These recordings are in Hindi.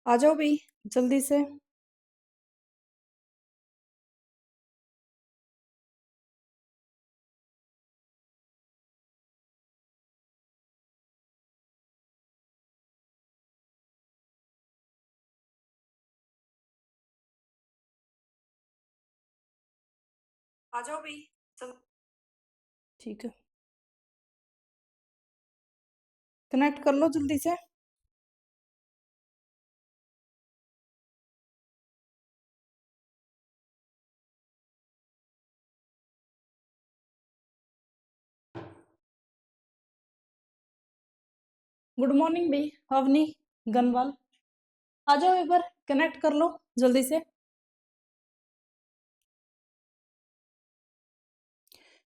आ जाओ भाई जल्दी से। आ जाओ भाई चल। ठीक है, कनेक्ट कर लो जल्दी से। गुड मॉर्निंग भाई अवनी गनवाल। आ जाओ एक बार कनेक्ट कर लो जल्दी से।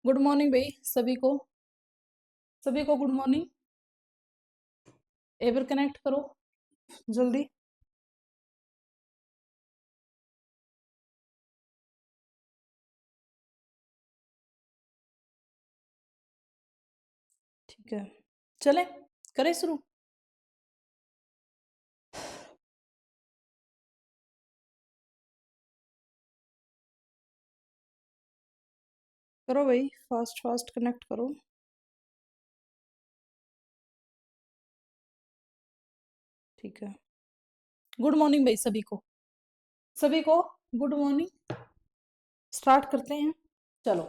गुड मॉर्निंग भाई सभी को गुड मॉर्निंग। एक बार कनेक्ट करो जल्दी। ठीक है, चले करें शुरू। करो भाई फास्ट फास्ट कनेक्ट करो। ठीक है, गुड मॉर्निंग भाई सभी को गुड मॉर्निंग। स्टार्ट करते हैं। चलो,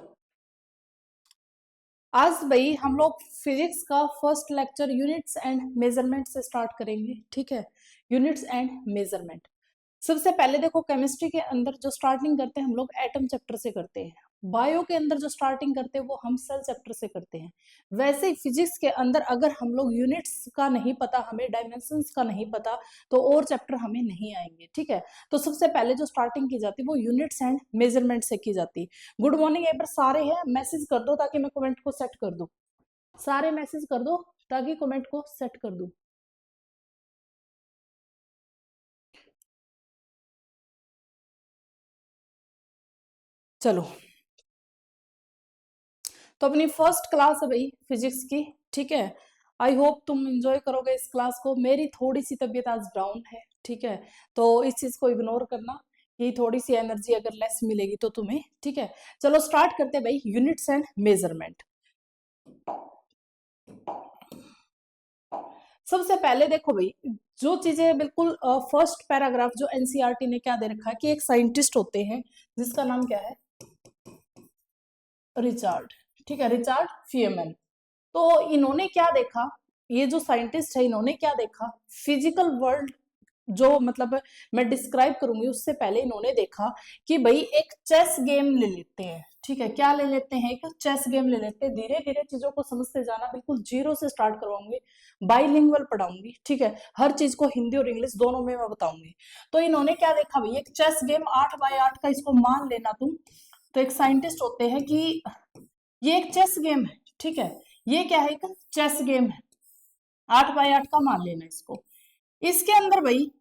आज भाई हम लोग फिजिक्स का first lecture units and measurement से स्टार्ट करेंगे। ठीक है, यूनिट्स एंड मेजरमेंट। सबसे पहले देखो, केमिस्ट्री के अंदर जो स्टार्टिंग करते हैं हम लोग एटम चैप्टर से करते हैं। बायो के अंदर जो स्टार्टिंग करते हैं वो हम सेल चैप्टर से करते हैं। वैसे ही फिजिक्स के अंदर अगर हम लोग यूनिट्स का नहीं पता, हमें डायमेंशंस का नहीं पता, तो और चैप्टर हमें नहीं आएंगे। ठीक है, तो सबसे पहले जो स्टार्टिंग की जाती है वो यूनिट्स एंड मेजरमेंट से की जाती है। गुड मॉर्निंग एक बार सारे हैं, मैसेज कर दो ताकि मैं कमेंट को सेट कर दूं। सारे मैसेज कर दो ताकि कमेंट को सेट कर दूं। चलो, तो अपनी फर्स्ट क्लास है भाई फिजिक्स की। ठीक है, आई होप तुम एंजॉय करोगे इस क्लास को। मेरी थोड़ी सी तबीयत आज डाउन है। ठीक है, तो इस चीज को इग्नोर करना कि थोड़ी सी एनर्जी अगर लेस मिलेगी तो तुम्हें। ठीक है, चलो स्टार्ट करते हैं भाई यूनिट्स एंड मेजरमेंट। सबसे पहले देखो भाई, जो चीजें बिल्कुल फर्स्ट पैराग्राफ जो एनसीईआरटी ने क्या दे रखा है कि एक साइंटिस्ट होते हैं जिसका नाम क्या है, रिचार्ड। ठीक है, रिचार्ड फीएमएन। तो इन्होंने क्या देखा, ये जो साइंटिस्ट है इन्होंने क्या देखा, फिजिकल वर्ल्ड जो मतलब मैं डिस्क्राइब करूंगी उससे पहले इन्होंने देखा कि भाई एक चेस गेम ले लेते हैं। ठीक है, क्या ले लेते हैं, एक चेस गेम ले लेते हैं। धीरे धीरे चीजों को समझते जाना, बिल्कुल जीरो से स्टार्ट करवाऊंगी, बाइलिंगुअल पढ़ाऊंगी। ठीक है, हर चीज को हिंदी और इंग्लिश दोनों में मैं बताऊंगी। तो इन्होंने क्या देखा भाई, एक चेस गेम 8x8 का, इसको मान लेना तुम। तो एक साइंटिस्ट होते हैं कि ये एक चेस गेम है। ठीक है, ये क्या है, एक चेस गेम है, 8x8 का मान लेना इसको। इसके अंदर भाई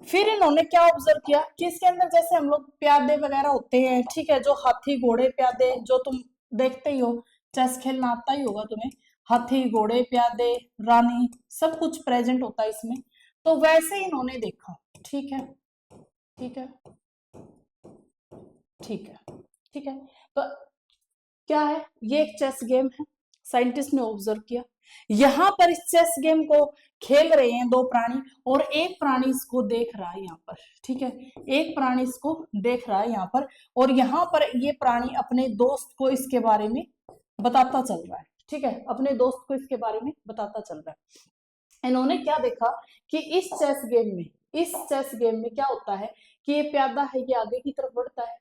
फिर इन्होंने क्या ऑब्जर्व किया कि इसके अंदर जैसे हम लोग प्यादे वगैरह होते हैं। ठीक है, जो हाथी घोड़े प्यादे जो तुम देखते ही हो, चेस खेलना आता ही होगा तुम्हें। हाथी घोड़े प्यादे रानी सब कुछ प्रेजेंट होता है इसमें। तो वैसे ही इन्होंने देखा। ठीक है, ठीक है, ठीक है, ठीक है। तो क्या है, ये एक चेस गेम है, साइंटिस्ट ने ऑब्जर्व किया। यहां पर इस चेस गेम को खेल रहे हैं दो प्राणी, और एक प्राणी इसको देख रहा है यहाँ पर। ठीक है, एक प्राणी इसको देख रहा है यहाँ पर, और यहाँ पर ये प्राणी अपने दोस्त को इसके बारे में बताता चल रहा है। ठीक है, अपने दोस्त को इसके बारे में बताता चल रहा है। इन्होंने क्या देखा कि इस चेस गेम में क्या होता है कि ये प्यादा है, ये आगे की तरफ बढ़ता है,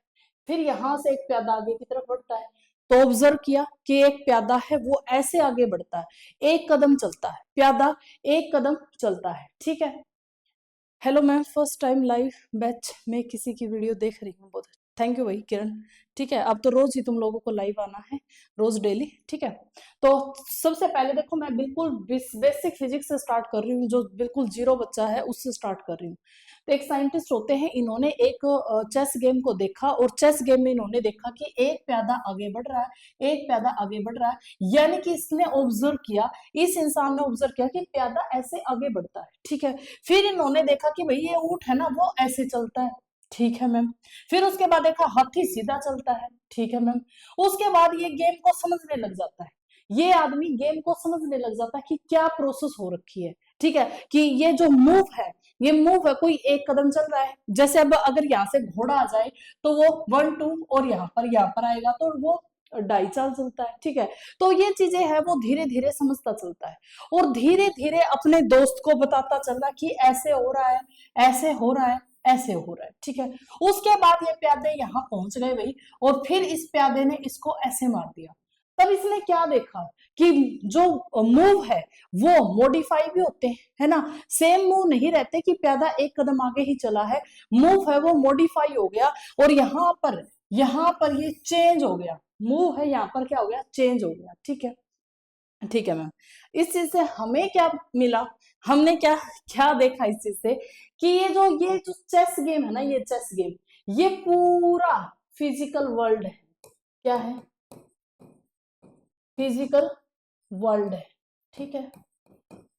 फिर यहां से एक प्यादा आगे की तरफ बढ़ता है। तो ऑब्जर्व किया कि एक प्यादा है वो ऐसे आगे बढ़ता है, एक कदम चलता है प्यादा, एक कदम चलता है। ठीक है, hello ma'am, first time live batch में किसी की वीडियो देख रही हूँ, बहुत थैंक यू भाई किरण। ठीक है, अब तो रोज ही तुम लोगों को लाइव आना है, रोज डेली। ठीक है, तो सबसे पहले देखो मैं बिल्कुल बेसिक फिजिक्स से स्टार्ट कर रही हूँ, जो बिल्कुल जीरो बच्चा है उससे स्टार्ट कर रही हूँ। तो एक साइंटिस्ट होते हैं, इन्होंने एक चेस गेम को देखा, और चेस गेम में इन्होंने देखा कि एक प्यादा आगे बढ़ रहा है, एक प्यादा आगे बढ़ रहा है, यानी कि इसने ऑब्जर्व किया, इस इंसान ने ऑब्जर्व किया कि प्यादा ऐसे आगे बढ़ता है। ठीक है, फिर इन्होंने देखा कि भाई ये ऊंट है ना वो ऐसे चलता है। ठीक है मैम। फिर उसके बाद देखा हाथी सीधा चलता है। ठीक है मैम। उसके बाद ये गेम को समझने लग जाता है, ये आदमी गेम को समझने लग जाता है कि क्या प्रोसेस हो रखी है। ठीक है, कि ये जो मूव है, ये मूव है, कोई एक कदम चल रहा है, जैसे अब अगर यहाँ से घोड़ा आ जाए तो वो 1 2 और यहाँ पर आएगा तो वो ढाई चाल चलता है। ठीक है, तो ये चीजें है वो धीरे धीरे समझता चलता है, और धीरे धीरे अपने दोस्त को बताता चल रहा है कि ऐसे हो रहा है, ऐसे हो रहा है, ऐसे हो रहा है। ठीक है, उसके बाद ये प्यादे यहाँ पहुंच गए भाई, और फिर इस प्यादे ने इसको ऐसे मार दिया। तब इसने क्या देखा कि जो मूव है वो मॉडिफाई भी होते हैं, है ना, सेम मूव नहीं रहते कि प्यादा एक कदम आगे ही चला है, मूव है वो मॉडिफाई हो गया, और यहाँ पर ये चेंज हो गया, मूव है यहाँ पर क्या हो गया, चेंज हो गया। ठीक है, ठीक है मैम। इस चीज से हमें क्या मिला, हमने क्या क्या देखा इस चीज से कि ये जो चेस गेम है ना, ये चेस गेम, ये पूरा फिजिकल वर्ल्ड है। क्या है, फिजिकल वर्ल्ड है। ठीक है,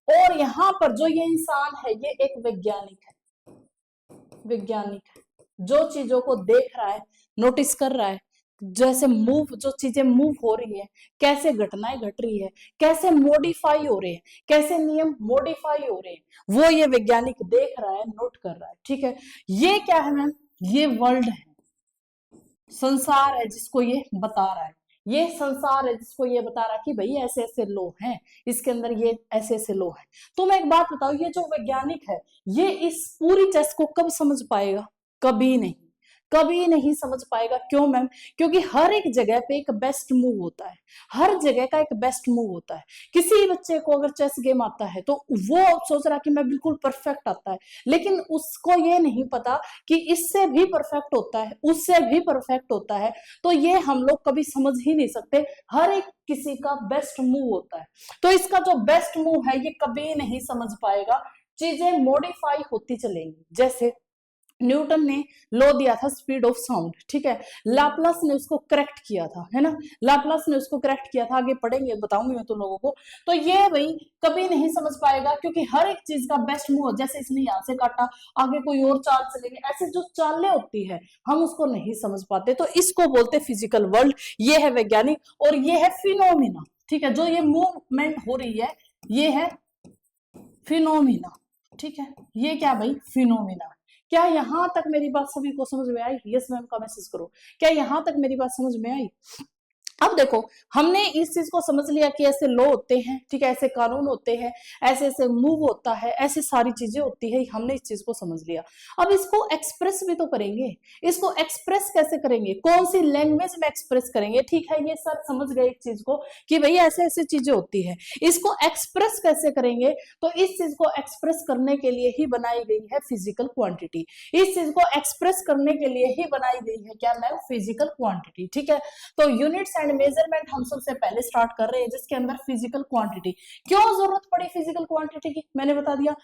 और यहाँ पर जो ये इंसान है ये एक वैज्ञानिक है, वैज्ञानिक है, जो चीजों को देख रहा है, नोटिस कर रहा है, जैसे मूव, जो चीजें मूव हो रही है, कैसे घटनाएं घट रही है, कैसे मॉडिफाई हो रहे हैं, कैसे नियम मॉडिफाई हो रहे हैं, वो ये वैज्ञानिक देख रहा है, नोट कर रहा है। ठीक है, ये क्या है मैम, ये वर्ल्ड है, संसार है जिसको ये बता रहा है, ये संसार है जिसको ये बता रहा है कि भाई ऐसे ऐसे लो हैं, इसके अंदर ये ऐसे ऐसे लो हैं। तो मैं एक बात बताऊं, ये जो वैज्ञानिक है ये इस पूरी चेस को कब समझ पाएगा, कभी नहीं, कभी नहीं समझ पाएगा। क्यों मैम, क्योंकि हर एक जगह पे एक बेस्ट मूव होता है, हर जगह का एक बेस्ट मूव होता है। किसी बच्चे को अगर चेस गेम आता है तो वो सोच रहा कि मैं बिल्कुल परफेक्ट आता है, लेकिन उसको ये नहीं पता कि इससे भी परफेक्ट होता है, उससे भी परफेक्ट होता है। तो ये हम लोग कभी समझ ही नहीं सकते, हर एक किसी का बेस्ट मूव होता है, तो इसका जो बेस्ट मूव है ये कभी नहीं समझ पाएगा, चीजें मॉडिफाई होती चलेंगी। जैसे न्यूटन ने लॉ दिया था स्पीड ऑफ साउंड, ठीक है, लाप्लास ने उसको करेक्ट किया था, है ना, लाप्लास ने उसको करेक्ट किया था, आगे पढ़ेंगे बताऊंगी मैं तुम लोगों को। तो ये भाई कभी नहीं समझ पाएगा, क्योंकि हर एक चीज का बेस्ट मूव, जैसे इसने यहाँ से काटा, आगे कोई और चाल चलेंगे, ऐसे जो चालें होती है हम उसको नहीं समझ पाते, तो इसको बोलते फिजिकल वर्ल्ड। ये है वैज्ञानिक, और ये है फिनोमिना। ठीक है, जो ये मूवमेंट हो रही है ये है फिनोमिना। ठीक है, ये क्या भाई, फिनोमिना। क्या यहां तक मेरी बात सभी को समझ में आई? यस मैम का मैसेज करो, क्या यहां तक मेरी बात समझ में आई? अब देखो, हमने इस चीज को समझ लिया कि ऐसे लॉ होते हैं, ठीक है, ऐसे कानून होते हैं, ऐसे ऐसे मूव होता है, ऐसी सारी चीजें होती है, हमने इस चीज को समझ लिया। अब इसको एक्सप्रेस भी तो करेंगे, इसको एक्सप्रेस कैसे करेंगे, कौन सी लैंग्वेज में एक्सप्रेस करेंगे? ठीक है, ये सर समझ गए एक चीज को कि भाई ऐसे ऐसे चीजें होती है, इसको एक्सप्रेस कैसे करेंगे? तो इस चीज को एक्सप्रेस करने के लिए ही बनाई गई है फिजिकल क्वांटिटी, इस चीज को एक्सप्रेस करने के लिए ही बनाई गई है क्या मैम, फिजिकल क्वांटिटी। ठीक है, तो यूनिट्स एंड मेजरमेंट हम सबसे पहले स्टार्ट कर रहे हैं, जिसके अंदर फिजिकल क्वांटिटी। क्यों जरूरत पड़ी फिजिकल क्वांटिटी की, मैंने बता दिया,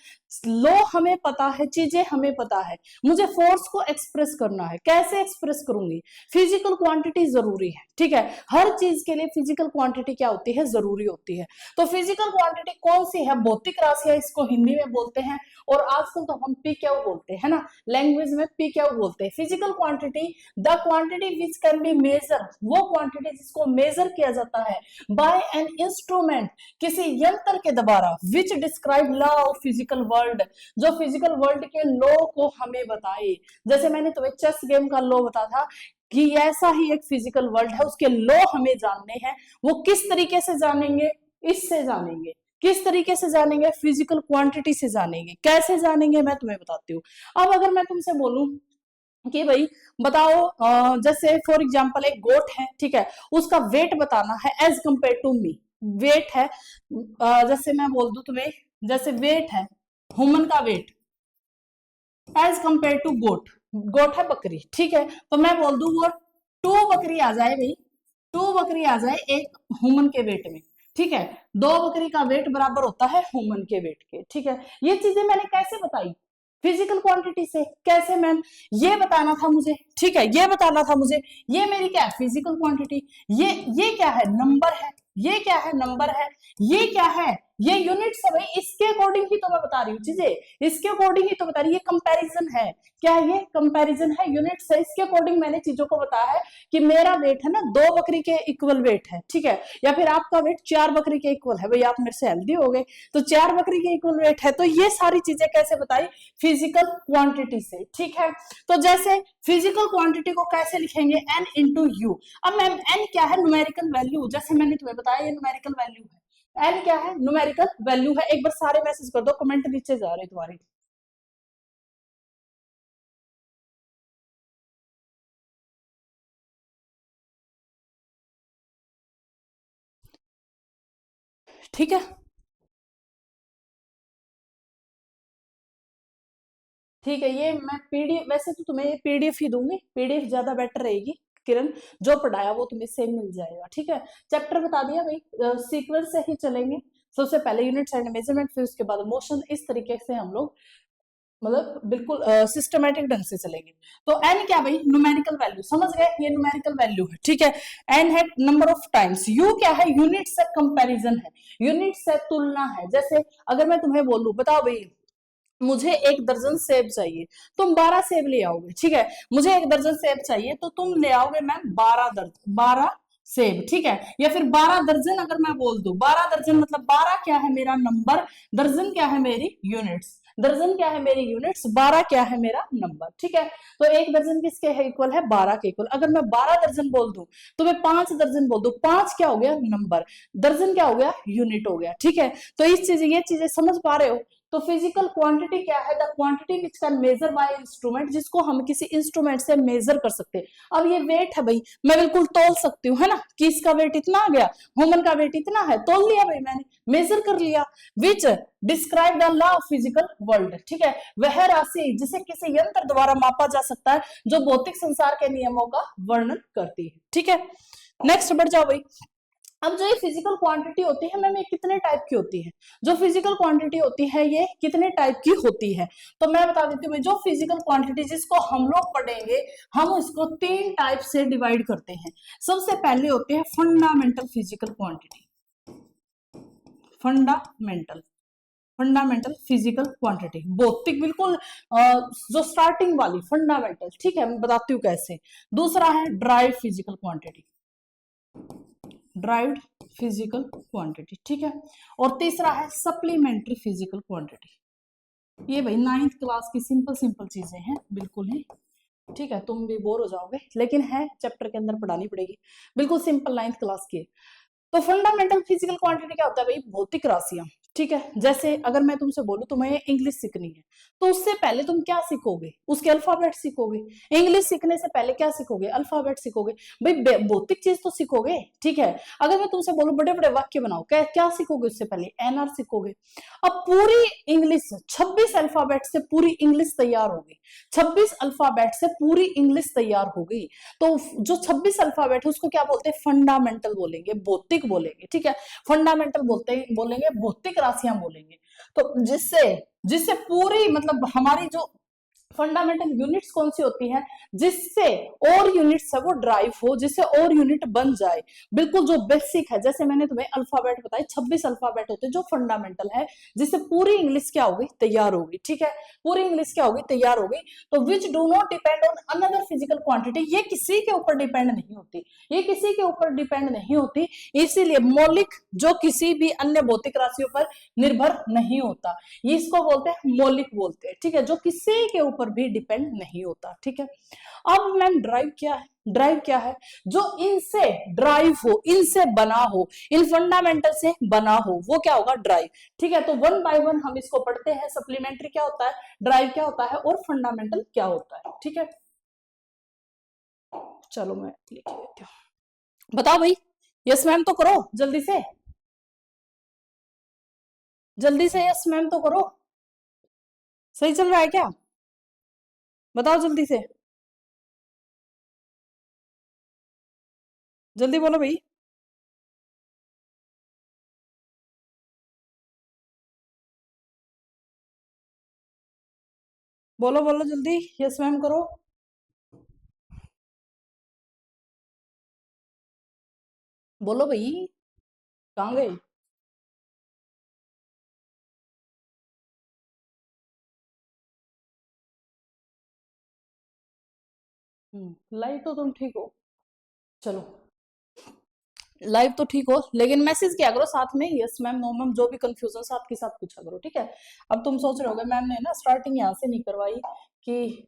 लो हमें पता है, चीजें हमें पता है, मुझे फोर्स को एक्सप्रेस करना है, कैसे एक्सप्रेस करूंगी, फिजिकल क्वांटिटी जरूरी है। ठीक है, हर चीज के लिए फिजिकल क्वांटिटी क्या होती है, जरूरी होती है। तो फिजिकल क्वांटिटी कौन सी है, भौतिक राशियां इसको हिंदी में बोलते हैं, और आजकल तो हम पी क्यू बोलते हैं ना, लैंग्वेज में पी क्यू बोलते हैं। Physical quantity, the quantity which can be measure, वो क्वांटिटी जिसको मेजर किया जाता है बाय एन इंस्ट्रूमेंट, किसी यंत्र के द्वारा, विच describe law of physical world, जो फिजिकल वर्ल्ड के लॉ को हमें बताए। जैसे मैंने तुम्हें चेस गेम का लॉ बताया था कि ऐसा ही एक फिजिकल वर्ल्ड है, उसके लॉ हमें जानने हैं। वो किस तरीके से जानेंगे, इससे जानेंगे। किस तरीके से जानेंगे, फिजिकल क्वांटिटी से जानेंगे। कैसे जानेंगे मैं तुम्हें बताती हूँ। अब अगर मैं तुमसे बोलूं कि भाई बताओ, जैसे फॉर एग्जांपल एक गोट है, ठीक है, उसका वेट बताना है as compare to me, weight है, जैसे मैं बोल दूं तुम्हें, जैसे वेट है ह्यूमन का वेट एज कंपेयर टू गोट, गोट है बकरी, ठीक है, तो मैं बोल दूं वो 2 बकरी आ जाए भाई, 2 बकरी आ जाए एक ह्यूमन के वेट में, ठीक है, 2 बकरी का वेट बराबर होता है ह्यूमन के वेट के, ठीक है। ये चीजें मैंने कैसे बताई, फिजिकल क्वांटिटी से, कैसे मैम, ये बताना था मुझे, ठीक है, ये बताना था मुझे, ये मेरी क्या है फिजिकल क्वांटिटी, ये क्या है नंबर है, ये क्या है नंबर है, ये क्या है, ये यूनिट्स है भाई, इसके अकॉर्डिंग ही तो मैं बता रही हूँ चीजें, इसके अकॉर्डिंग ही तो बता रही हूँ, ये कंपैरिजन है, क्या है ये कंपैरिजन है, यूनिट्स है, इसके अकॉर्डिंग मैंने चीजों को बताया है कि मेरा वेट है ना 2 बकरी के इक्वल वेट है, ठीक है, या फिर आपका वेट 4 बकरी के इक्वल है, भाई आप मेरे से हेल्दी हो गए, तो 4 बकरी के इक्वल वेट है, तो ये सारी चीजें कैसे बताई, फिजिकल क्वांटिटी से, ठीक है। तो जैसे फिजिकल क्वांटिटी को कैसे लिखेंगे, एन इंटू यू। अब मैम एन क्या है, न्यूमेरिकल वैल्यू, जैसे मैंने तुम्हें बताया ये न्यूमेरिकल वैल्यू है, एन क्या है, न्यूमेरिकल वैल्यू है। एक बार सारे मैसेज कर दो, कमेंट नीचे जा रहे तुम्हारे, ठीक है, ठीक है, ये मैं पीडीएफ, वैसे तो तुम्हें ये पीडीएफ ही दूंगी, पीडीएफ ज्यादा बेटर रहेगी किरण, जो पढ़ाया वो तुम्हें सेम मिल जाएगा, ठीक है। चैप्टर बता दिया भाई, सीक्वेंस से ही चलेंगे, सबसे पहले यूनिट्स एंड मेजरमेंट, फिर उसके बाद मोशन, इस तरीके से हम लोग मतलब बिल्कुल सिस्टमेटिक ढंग से चलेंगे। तो एन क्या भाई, न्यूमेरिकल वैल्यू, समझ गए, ये न्यूमेरिकल वैल्यू है, ठीक है। एन है नंबर ऑफ टाइम्स, यू क्या है, यूनिट से कंपैरिजन है, यूनिट से तुलना है। जैसे अगर मैं तुम्हें बोलूं, बताओ भाई मुझे 1 दर्जन सेब चाहिए, तुम 12 सेब ले आओगे, ठीक है, मुझे 1 दर्जन सेब चाहिए तो तुम ले आओगे मैम 12 सेब, ठीक है, या फिर 12 दर्जन अगर मैं बोल दूं, 12 दर्जन मतलब 12 क्या है मेरा नंबर, दर्जन क्या है मेरी यूनिट्स, दर्जन क्या है मेरी यूनिट्स, 12 क्या है मेरा नंबर, ठीक है। तो 1 दर्जन किसके है इक्वल है, 12 के इक्वल। अगर मैं 12 दर्जन बोल दूं, तो मैं 5 दर्जन बोल दूं, 5 क्या हो गया नंबर, दर्जन क्या हो गया यूनिट हो गया, ठीक है। तो इस चीज ये चीजें समझ पा रहे हो। तो फिजिकल क्वांटिटी क्या है, the quantity which can measure by instrument, जिसको हम किसी इंस्ट्रूमेंट से मेजर कर सकते हैं। अब ये वेट है भाई, मैं बिल्कुल तोल सकती हूँ, है ना, कि इसका वेट इतना आ गया, ह्यूमन का वेट इतना है, तोल लिया भाई मैंने, मेजर कर लिया। विच describe the law of physical world, ठीक है, वह राशि जिसे किसी यंत्र द्वारा मापा जा सकता है जो भौतिक संसार के नियमों का वर्णन करती है, ठीक है। नेक्स्ट बढ़ जाओ भाई। अब जो ये फिजिकल क्वांटिटी होती है मैम, ये कितने टाइप की होती है, जो फिजिकल क्वांटिटी होती है ये कितने टाइप की होती है, तो मैं बता देती हूँ, जो फिजिकल क्वांटिटी जिसको हम लोग पढ़ेंगे, हम इसको 3 टाइप से डिवाइड करते हैं। सबसे पहले होते हैं fundamental physical quantity, fundamental, fundamental physical quantity, भौतिक बिल्कुल जो स्टार्टिंग वाली फंडामेंटल, ठीक है, मैं बताती हूँ कैसे। दूसरा है drive physical quantity, derived physical quantity, ठीक है। और तीसरा है सप्लीमेंट्री फिजिकल क्वांटिटी। ये भाई 9th क्लास की सिंपल सिंपल चीजें हैं बिल्कुल ही, ठीक है, तुम भी बोर हो जाओगे लेकिन है चैप्टर के अंदर पढ़ानी पड़ेगी, बिल्कुल सिंपल 9th क्लास की। तो फंडामेंटल फिजिकल क्वांटिटी क्या होता है भाई, भौतिक राशियां, ठीक है। जैसे अगर मैं तुमसे बोलूं तुम्हें इंग्लिश सीखनी है, तो उससे पहले तुम क्या सीखोगे, उसके अल्फाबेट सीखोगे। इंग्लिश सीखने से पहले क्या सीखोगे, अल्फाबेट सीखोगे, भाई भौतिक चीज तो सीखोगे, ठीक है। अगर मैं तुमसे बोलूं बड़े बड़े वाक्य बनाओ, क्या क्या सीखोगे, उससे पहले एनआर सीखोगे। अब पूरी इंग्लिश 26 अल्फाबेट से पूरी इंग्लिश तैयार होगी, 26 अल्फाबेट से पूरी इंग्लिश तैयार होगी। तो जो 26 अल्फाबेट है उसको क्या बोलते हैं, फंडामेंटल बोलेंगे, भौतिक बोलेंगे, ठीक है। फंडामेंटल बोलेंगे, भौतिक राशियां बोलेंगे। तो जिससे जिससे पूरी मतलब हमारी जो फंडामेंटल यूनिट्स कौन सी होती है, जिससे और यूनिट्स है वो ड्राइव हो, जिससे और यूनिट बन जाए, बिल्कुल जो बेसिक है। जैसे मैंने तुम्हें अल्फाबेट बताए, 26 अल्फाबेट होते हैं जो फंडामेंटल है, जिससे पूरी इंग्लिश क्या होगी, तैयार होगी, ठीक है, पूरी इंग्लिश क्या होगी, तैयार होगी। तो which do not depend on another physical quantity, ये किसी के ऊपर डिपेंड नहीं होती, ये किसी के ऊपर डिपेंड नहीं होती, इसीलिए मौलिक जो किसी भी अन्य भौतिक राशियों पर निर्भर नहीं होता, ये इसको बोलते हैं मौलिक बोलते हैं, ठीक है, जो किसी के ऊपर भी डिपेंड नहीं होता, ठीक है। अब मैम ड्राइव क्या है, ड्राइव क्या है, जो इनसे ड्राइव हो, इनसे बना हो, इन फंडामेंटल से बना हो, वो क्या होगा, ड्राइव, ठीक है। तो 1 बाय 1 हम इसको पढ़ते हैं, सप्लीमेंट्री क्या होता है, ड्राइव क्या होता है, और फंडामेंटल क्या होता है, ठीक है। चलो मैं लिख लेती हूँ, बताओ भाई, यस मैम तो करो जल्दी से, जल्दी से यस मैम तो करो, सही चल रहा है क्या। बताओ जल्दी से, जल्दी बोलो भाई। बोलो बोलो जल्दी, यस मैम करो। बोलो भाई, कहाँ गए? लाइव तो तुम ठीक हो, चलो लाइव तो ठीक हो, लेकिन मैसेज किया करो साथ में, यस मैम नो मैम, जो भी कंफ्यूजन साथ के साथ पूछा करो, ठीक है। अब तुम सोच रहे होगे मैम ने ना स्टार्टिंग यहाँ से नहीं करवाई कि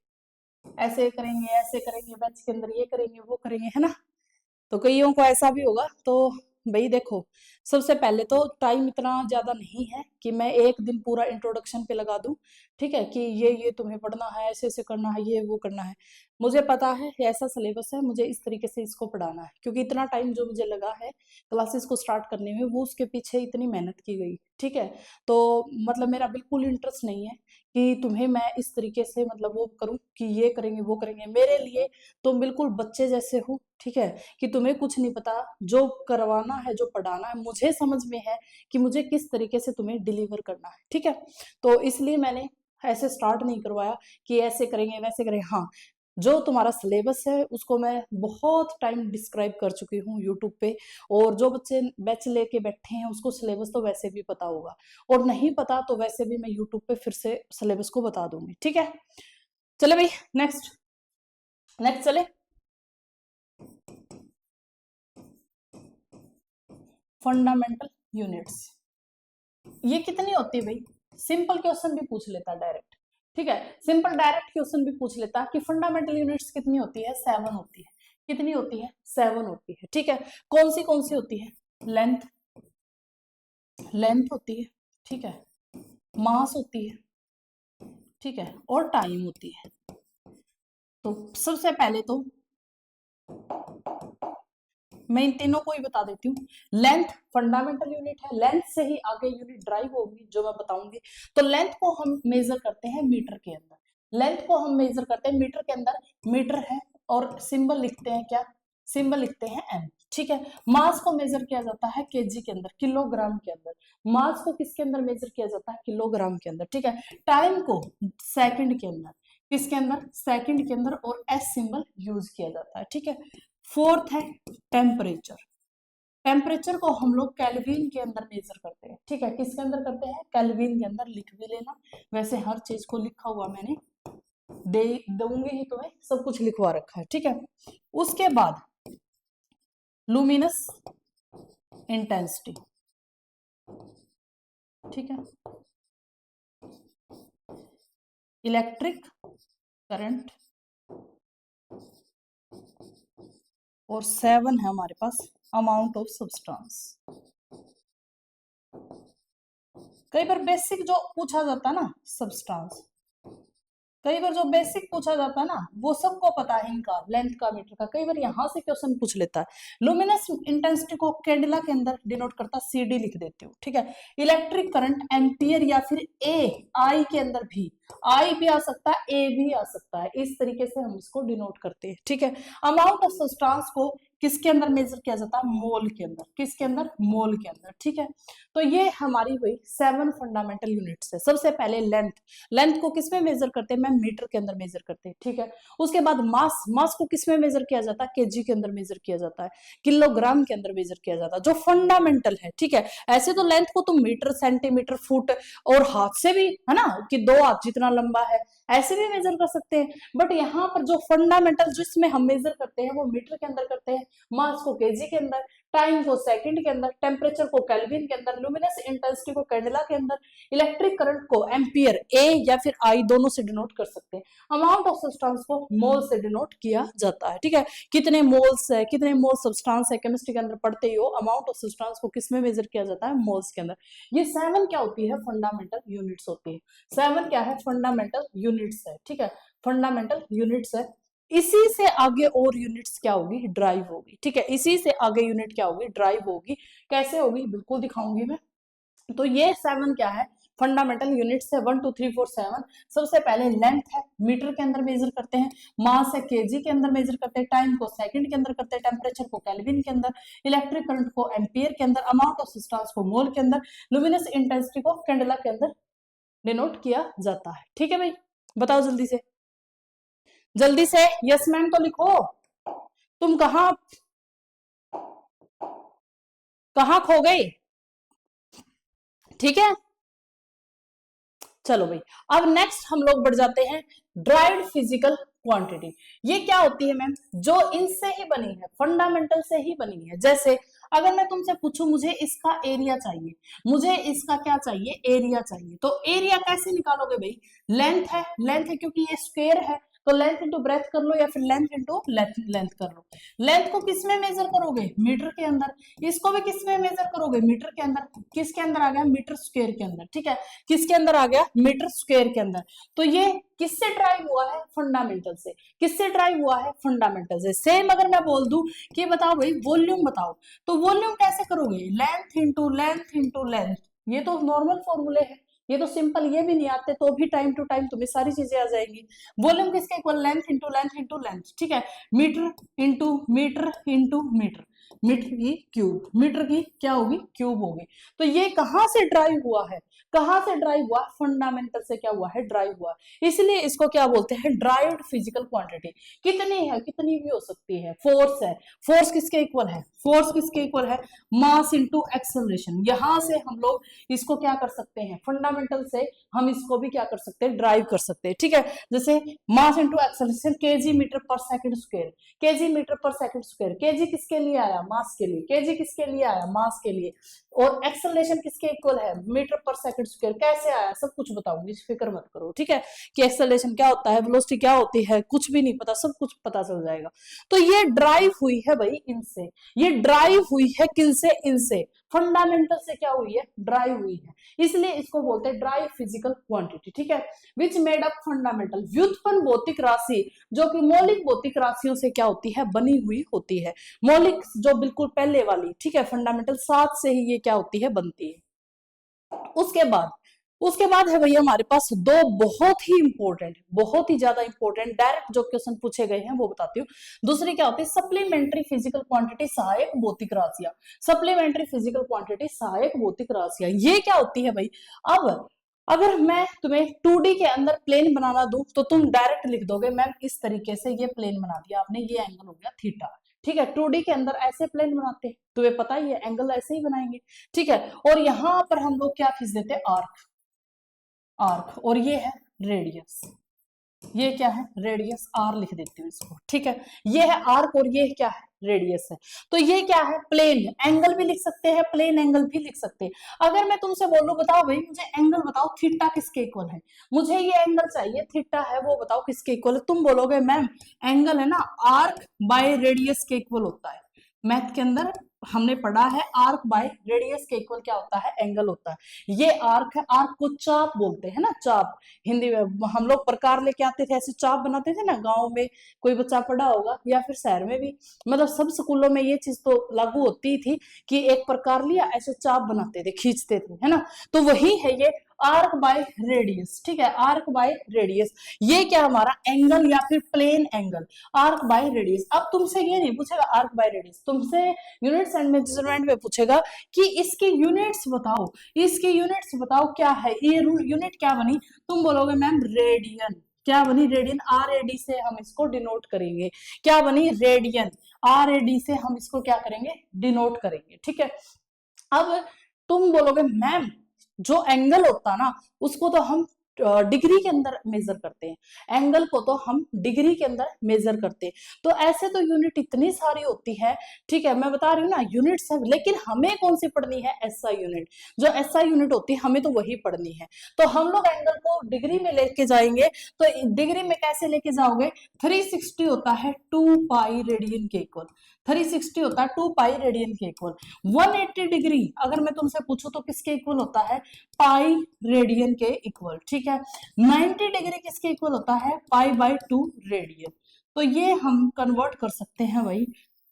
ऐसे करेंगे बैच के अंदर, ये करेंगे वो करेंगे, है ना। तो कईयों को ऐसा भी होगा। तो भाई देखो, सबसे पहले तो टाइम इतना ज्यादा नहीं है कि मैं एक दिन पूरा इंट्रोडक्शन पे लगा दूं, ठीक है, कि ये तुम्हें पढ़ना है, ऐसे ऐसे करना है, ये वो करना है। मुझे पता है ये ऐसा सिलेबस है, मुझे इस तरीके से इसको पढ़ाना है, क्योंकि इतना टाइम जो मुझे लगा है क्लासेस को स्टार्ट करने में, वो उसके पीछे इतनी मेहनत की गई, ठीक है। तो मतलब मेरा बिल्कुल इंटरेस्ट नहीं है कि तुम्हें मैं इस तरीके से मतलब वो करूं कि ये करेंगे वो करेंगे। मेरे लिए तुम बिल्कुल बच्चे जैसे हो, ठीक है, कि तुम्हें कुछ नहीं पता, जो करवाना है जो पढ़ाना है मुझे समझ में है कि मुझे किस तरीके से तुम्हें डिलीवर करना है, ठीक है। तो इसलिए मैंने ऐसे स्टार्ट नहीं करवाया कि ऐसे करेंगे वैसे करेंगे। हाँ, जो तुम्हारा सिलेबस है उसको मैं बहुत टाइम डिस्क्राइब कर चुकी हूँ यूट्यूब पे, और जो बच्चे बैच लेके बैठे हैं उसको सिलेबस तो वैसे भी पता होगा, और नहीं पता तो वैसे भी मैं यूट्यूब पे फिर से सिलेबस को बता दूंगी, ठीक है। चले भाई, नेक्स्ट नेक्स्ट चले। फंडामेंटल यूनिट्स, ये कितनी होती है भाई? सिंपल क्वेश्चन भी पूछ लेता डायरेक्ट, ठीक है, सिंपल डायरेक्ट क्वेश्चन भी पूछ लेता कि फंडामेंटल यूनिट्स कितनी होती है? 7 होती है। कितनी होती है? 7 होती है, ठीक है। कौन सी होती है? लेंथ, लेंथ होती है, ठीक है, मास होती है, ठीक है, और टाइम होती है। तो सबसे पहले तो मैं इन तीनों को ही बता देती हूँ। लेंथ फंडामेंटल यूनिट है, लेंथ से ही आगे यूनिट ड्राइव होगी जो मैं बताऊंगी। तो लेंथ को हम मेजर करते हैं मीटर के अंदर, लेंथ को हम मेजर करते हैं मीटर के अंदर। मीटर है और सिंबल लिखते हैं क्या? सिंबल लिखते हैं एम, ठीक है। मास को मेजर किया जाता है केजी के अंदर, किलोग्राम के अंदर। मास को किसके अंदर मेजर किया जाता है? किलोग्राम के अंदर, ठीक है। टाइम को सेकंड के अंदर, किसके अंदर? सेकंड के अंदर, और एस सिंबल यूज किया जाता है, ठीक है। फोर्थ है टेम्परेचर, टेम्परेचर को हम लोग केल्विन के अंदर मेजर करते हैं, ठीक है। किसके अंदर करते हैं? केल्विन के अंदर। लिख भी लेना, वैसे हर चीज को लिखा हुआ मैंने दे दूंगी ही तुम्हें, सब कुछ लिखवा रखा है, ठीक है। उसके बाद लुमिनस इंटेंसिटी, ठीक है, इलेक्ट्रिक करंट, और 7 है हमारे पास अमाउंट ऑफ सब्सटेंस। कई बार बेसिक जो पूछा जाता है ना सब्सटेंस, कई बार जो बेसिक पूछा जाता है ना वो सबको पता है, इनका लेंथ का मीटर का, कई बार यहाँ से क्वेश्चन पूछ लेता है। लुमिनस इंटेंसिटी को कैंडेला के अंदर डिनोट करता, सीडी लिख देते हो, ठीक है। इलेक्ट्रिक करंट एम्पियर या फिर ए, आई के अंदर भी, आई भी आ सकता है, ए भी आ सकता है, इस तरीके से हम इसको डिनोट करते हैं, ठीक है। अमाउंट ऑफ सब्सटेंस को किसके अंदर मेजर किया जाता है? मोल के अंदर। किसके अंदर? मोल के अंदर, ठीक है। तो ये हमारी हुई 7 फंडामेंटल यूनिट्स है। सबसे पहले लेंथ, लेंथ को किसमें मेजर करते हैं? मैं मीटर के अंदर मेजर करते हैं, ठीक है। उसके बाद मास, मास को किसमें मेजर किया जाता है? केजी के अंदर मेजर किया जाता है, किलोग्राम के अंदर मेजर किया जाता है, जो फंडामेंटल है, ठीक है। ऐसे तो लेंथ को तुम मीटर, सेंटीमीटर, फुट और हाथ से भी, है ना, कि 2 हाथ जितना लंबा है ऐसे भी मेजर कर सकते हैं। बट यहाँ पर जो फंडामेंटल जिसमें हम मेजर करते हैं वो मीटर के अंदर करते हैं, मास को केजी के अंदर, टाइम को सेकंड के अंदर, टेम्परेचर को केल्विन के अंदर, लुमिनस इंटेंसिटी को कैंडेला के अंदर, इलेक्ट्रिक करंट को एम्पियर, ए या फिर आई दोनों से डिनोट कर सकते हैं। अमाउंट ऑफ सब्सटेंस को मोल से डिनोट किया जाता है, ठीक है। कितने मोल्स है, कितने मोल सब्सटेंस है, केमिस्ट्री के अंदर पढ़ते ही हो। अमाउंट ऑफ सब्सटेंस को किसमें मेजर किया जाता है? मोल्स के अंदर। ये 7 क्या होती है? फंडामेंटल यूनिट्स होती है। 7 क्या है? फंडामेंटल यूनिट्स है, ठीक है, फंडामेंटल यूनिट्स है। इसी से आगे और यूनिट्स क्या होगी? ड्राइव होगी, ठीक है। इसी से आगे यूनिट क्या होगी? ड्राइव होगी। कैसे होगी? बिल्कुल दिखाऊंगी मैं। तो ये 7 क्या है? फंडामेंटल यूनिट्स है 1 2 3 4 7। सबसे पहले लेंथ है, मीटर के अंदर मेजर करते हैं, मास है केजी के अंदर मेजर करते हैं, टाइम को सेकंड के अंदर करते हैं, टेम्परेचर को केल्विन के अंदर, इलेक्ट्रिक करंट को एम्पियर के अंदर, अमाउंट ऑफ सब्सटेंस को मोल के अंदर, लुमिनस इंटेंसिटी को कैंडेला के अंदर डिनोट किया जाता है। ठीक है भाई, बताओ जल्दी से, जल्दी से यस मैम तो लिखो। तुम कहां कहां खो गए? ठीक है, चलो भाई, अब नेक्स्ट हम लोग बढ़ जाते हैं ड्राइड फिजिकल क्वांटिटी। ये क्या होती है मैम? जो इनसे ही बनी है, फंडामेंटल से ही बनी है। जैसे अगर मैं तुमसे पूछूं मुझे इसका एरिया चाहिए, मुझे इसका क्या चाहिए? एरिया चाहिए, तो एरिया कैसे निकालोगे भाई? लेंथ है, लेंथ है क्योंकि ये स्क्वायर है, तो लेंथ इंटू ब्रेथ कर लो या फिर लेंथ इंटू लेंथ कर लो। लेंथ को किस में मेजर करोगे? मीटर के अंदर। इसको भी किस में मेजर करोगे? मीटर के अंदर। किसके अंदर आ गया? मीटर स्क्वायर के अंदर। ठीक है, किसके अंदर आ गया? मीटर स्क्वायर के अंदर। तो ये किससे ड्राइव हुआ है? फंडामेंटल से। किससे ड्राइव हुआ है? फंडामेंटल से। सेम अगर मैं बोल दूं कि बताओ भाई वॉल्यूम बताओ, तो वॉल्यूम कैसे करोगे? Length into length into length. ये तो नॉर्मल फॉर्मूले है, ये तो सिंपल, ये भी नहीं आते तो भी टाइम टू टाइम तुम्हें सारी चीजें आ जाएंगी। वॉल्यूम किसके equal? Length into length into length. ठीक है, metre into metre into metre, metre की क्यूब, मीटर की क्या होगी? क्यूब होगी। तो ये कहां से ड्राइव हुआ है? कहां से ड्राइव हुआ? फंडामेंटल से क्या हुआ है? ड्राइव हुआ। इसलिए इसको क्या बोलते हैं? Derived physical quantity. कितनी है? कितनी भी हो सकती है। फोर्स है, फोर्स किसके इक्वल है? फोर्स किसके इक्वल है? Mass into acceleration. यहां से हम लोग इसको क्या कर सकते हैं? फंडामेंटल से हम इसको भी क्या कर सकते हैं? ड्राइव कर सकते हैं। ठीक है, जैसे mass into acceleration, KG metre per second square, KG metre per second square. KG किसके लिए आया? मास के लिए। केजी किसके लिए आया? मास के लिए। और एक्सेलरेशन किसके इक्वल है? Metre per second square. कैसे आया? सब कुछ बताऊंगी, फिक्र मत करो। ठीक है, कि एक्सेलरेशन क्या होता है, वेलोसिटी क्या होती है, कुछ भी नहीं पता, सब कुछ पता चल जाएगा। तो ये ड्राइव हुई है भाई इनसे। ये ड्राइव हुई है किनसे? इनसे। फंडामेंटल से क्या हुई है? ड्राइव हुई है। इसलिए इसको बोलते हैं ड्राइव फिजिकल क्वांटिटी। ठीक है, विच मेड अप फंडामेंटल, व्युत्पन्न भौतिक राशि, जो कि मौलिक भौतिक राशियों से क्या होती है? बनी हुई होती है। मौलिक जो बिल्कुल पहले वाली, ठीक है, फंडामेंटल 7 से ही ये क्या होती है? बनती है। उसके बाद है भैया हमारे पास दो बहुत ही इंपॉर्टेंट, बहुत ही ज्यादा इंपॉर्टेंट डायरेक्ट जो क्वेश्चन पूछे गए हैं वो बताती हूँ। दूसरी क्या होती है? सप्लीमेंट्री फिजिकल क्वांटिटी, सहायक भौतिक राशियां। सप्लीमेंट्री फिजिकल क्वांटिटी, सहायक भौतिक राशियां, ये क्या होती है भाई? अब अगर मैं तुम्हें 2D के अंदर प्लेन बनाना दूं तो तुम डायरेक्ट लिख दोगे मैम इस तरीके से ये प्लेन बना दिया आपने, ये एंगल हो गया थीटा। ठीक है, 2D के अंदर ऐसे प्लेन बनाते हैं, तुम्हें पता ही है, एंगल ऐसे ही बनाएंगे। ठीक है, और यहां पर हम लोग क्या खींच देते हैं? आर्क। आर्क, और ये है रेडियस। ये क्या है? रेडियस, आर लिख देती हूँ इसको। ठीक है, ये है आर्क और ये क्या है? रेडियस है। तो ये क्या है? प्लेन। एंगल भी लिख सकते हैं, प्लेन एंगल भी लिख सकते हैं। अगर मैं तुमसे बोलूं बताओ भाई मुझे एंगल बताओ थीटा किसके इक्वल है, मुझे ये एंगल चाहिए थीटा है, वो बताओ किसके इक्वल है? तुम बोलोगे मैम एंगल है ना आर्क बाय रेडियस के इक्वल होता है। मैथ के अंदर हमने पढ़ा है आर्क बाय रेडियस के इक्वल क्या होता है? एंगल होता है। ये आर्क है, आर्क को चाप बोलते हैं ना, चाप। हिंदी में हम लोग प्रकार लेके आते थे, ऐसे चाप बनाते थे ना, गांव में कोई बच्चा पढ़ा होगा या फिर शहर में भी, मतलब सब स्कूलों में ये चीज तो लागू होती थी कि एक प्रकार लिया ऐसे चाप बनाते थे, खींचते थे, है ना। तो वही है ये आर्क बाय रेडियस। ठीक है, आर्क बाय रेडियस, ये क्या हमारा? एंगल या फिर plane angle, arc by radius. अब तुमसे ये नहीं पूछेगा आर्क बाय रेडियस, तुमसे यूनिट्स एंड मेजरमेंट में पूछेगा कि इसकी यूनिट्स बताओ, इसकी यूनिट्स बताओ क्या है, ये यूनिट क्या बनी? तुम बोलोगे मैम रेडियन। क्या बनी? रेडियन। आर ए डी से हम इसको डिनोट करेंगे। क्या बनी? रेडियन। आर ए डी से हम इसको क्या करेंगे? डिनोट करेंगे। ठीक है, अब तुम बोलोगे मैम जो एंगल होता ना उसको तो हम डिग्री के अंदर मेजर करते हैं, एंगल को तो हम डिग्री के अंदर मेजर करते हैं। तो ऐसे तो यूनिट इतनी सारी होती है। ठीक है, मैं बता रही हूँ ना यूनिट्स है, लेकिन हमें कौन सी पढ़नी है? SI unit. जो एसआई यूनिट होती है हमें तो वही पढ़नी है। तो हम लोग एंगल को डिग्री में लेके जाएंगे, तो डिग्री में कैसे लेके जाओगे? 360 होता है 2 पाई रेडियन के इक्वल। 360 होता है 2 पाई रेडियन के इक्वल। 180 डिग्री अगर मैं तुमसे पूछूं तो किसके इक्वल होता है? पाई रेडियन के इक्वल। ठीक है, 90 डिग्री किसके इक्वल होता है? Pi by 2 radian. तो ये हम कन्वर्ट कर सकते हैं भाई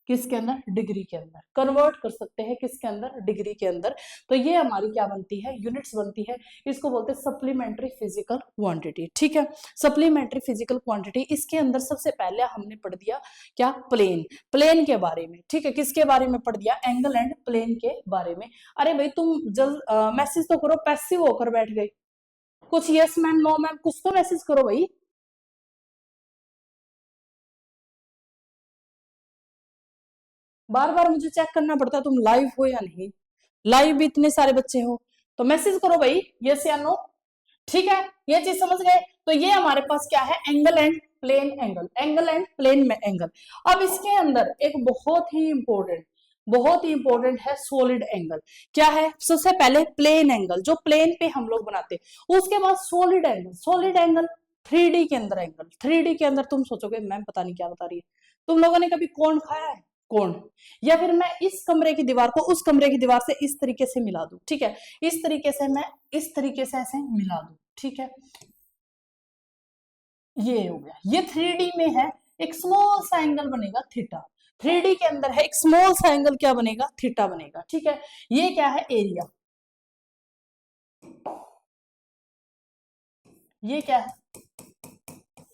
किसके अंदर, डिग्री के अंदर कन्वर्ट कर सकते हैं, किसके अंदर, डिग्री के अंदर। तो ये हमारी क्या बनती है, यूनिट्स बनती है। इसको बोलते हैं सप्लीमेंट्री फिजिकल क्वांटिटी। ठीक है, सप्लीमेंट्री फिजिकल क्वांटिटी। इसके अंदर सबसे पहले हमने पढ़ दिया क्या, प्लेन, प्लेन के बारे में। ठीक है, किसके बारे में पढ़ दिया, एंगल एंड प्लेन के बारे में। अरे भाई तुम जल्द मैसेज तो करो, पैसिव होकर बैठ गए, कुछ यस मैम नो मैम कुछ तो मैसेज करो भाई। बार बार मुझे चेक करना पड़ता है तुम लाइव हो या नहीं, लाइव भी इतने सारे बच्चे हो, तो मैसेज करो भाई यस या नो। ठीक है, ये चीज समझ गए। तो ये हमारे पास क्या है, angle and plane angle, angle and plane में एंगल। अब इसके अंदर एक बहुत ही इंपॉर्टेंट है सॉलिड एंगल। क्या है, सबसे पहले प्लेन एंगल जो प्लेन पे हम लोग बनाते हैं, उसके बाद solid angle. Solid angle 3D के अंदर एंगल, 3D के अंदर तुम सोचोगे मैम पता नहीं क्या बता रही है। तुम लोगों ने कभी कोण खाया है, कोण, या फिर मैं इस कमरे की दीवार को उस कमरे की दीवार से इस तरीके से मिला दूं। ठीक है, इस तरीके से मैं इस तरीके से ऐसे मिला दूं। ठीक है, ये हो गया, ये 3D में है, एक स्मॉल सा एंगल बनेगा थीटा। 3D के अंदर है, एक स्मॉल सा एंगल क्या बनेगा, थीटा बनेगा। ठीक है, ये क्या है, एरिया, ये क्या है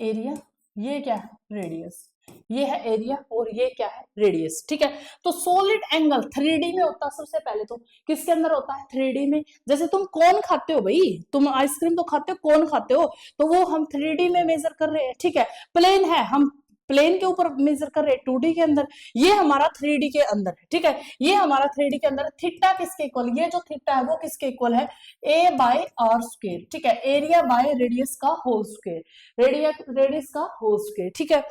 एरिया, ये क्या है रेडियस, ये है एरिया और ये क्या है रेडियस। ठीक है, तो सॉलिड एंगल 3D में होता है सबसे पहले तो, किसके अंदर होता है, 3D में। जैसे तुम कौन खाते हो भाई, तुम आइसक्रीम तो खाते हो, कौन खाते हो, तो वो हम 3D में मेजर कर रहे हैं। ठीक है, प्लेन है, हम प्लेन के ऊपर मेजर कर रहे हैं 2D के अंदर, ये हमारा 3D के अंदर है। ठीक है, ये हमारा 3D के अंदर। थीटा किसके इक्वल, ये जो थीटा है वो किसके इक्वल है, ए बाय आर स्क्वायर। ठीक है, एरिया बाय रेडियस का होल स्क्वायर, रेडियस का होल स्क्वायर। ठीक है,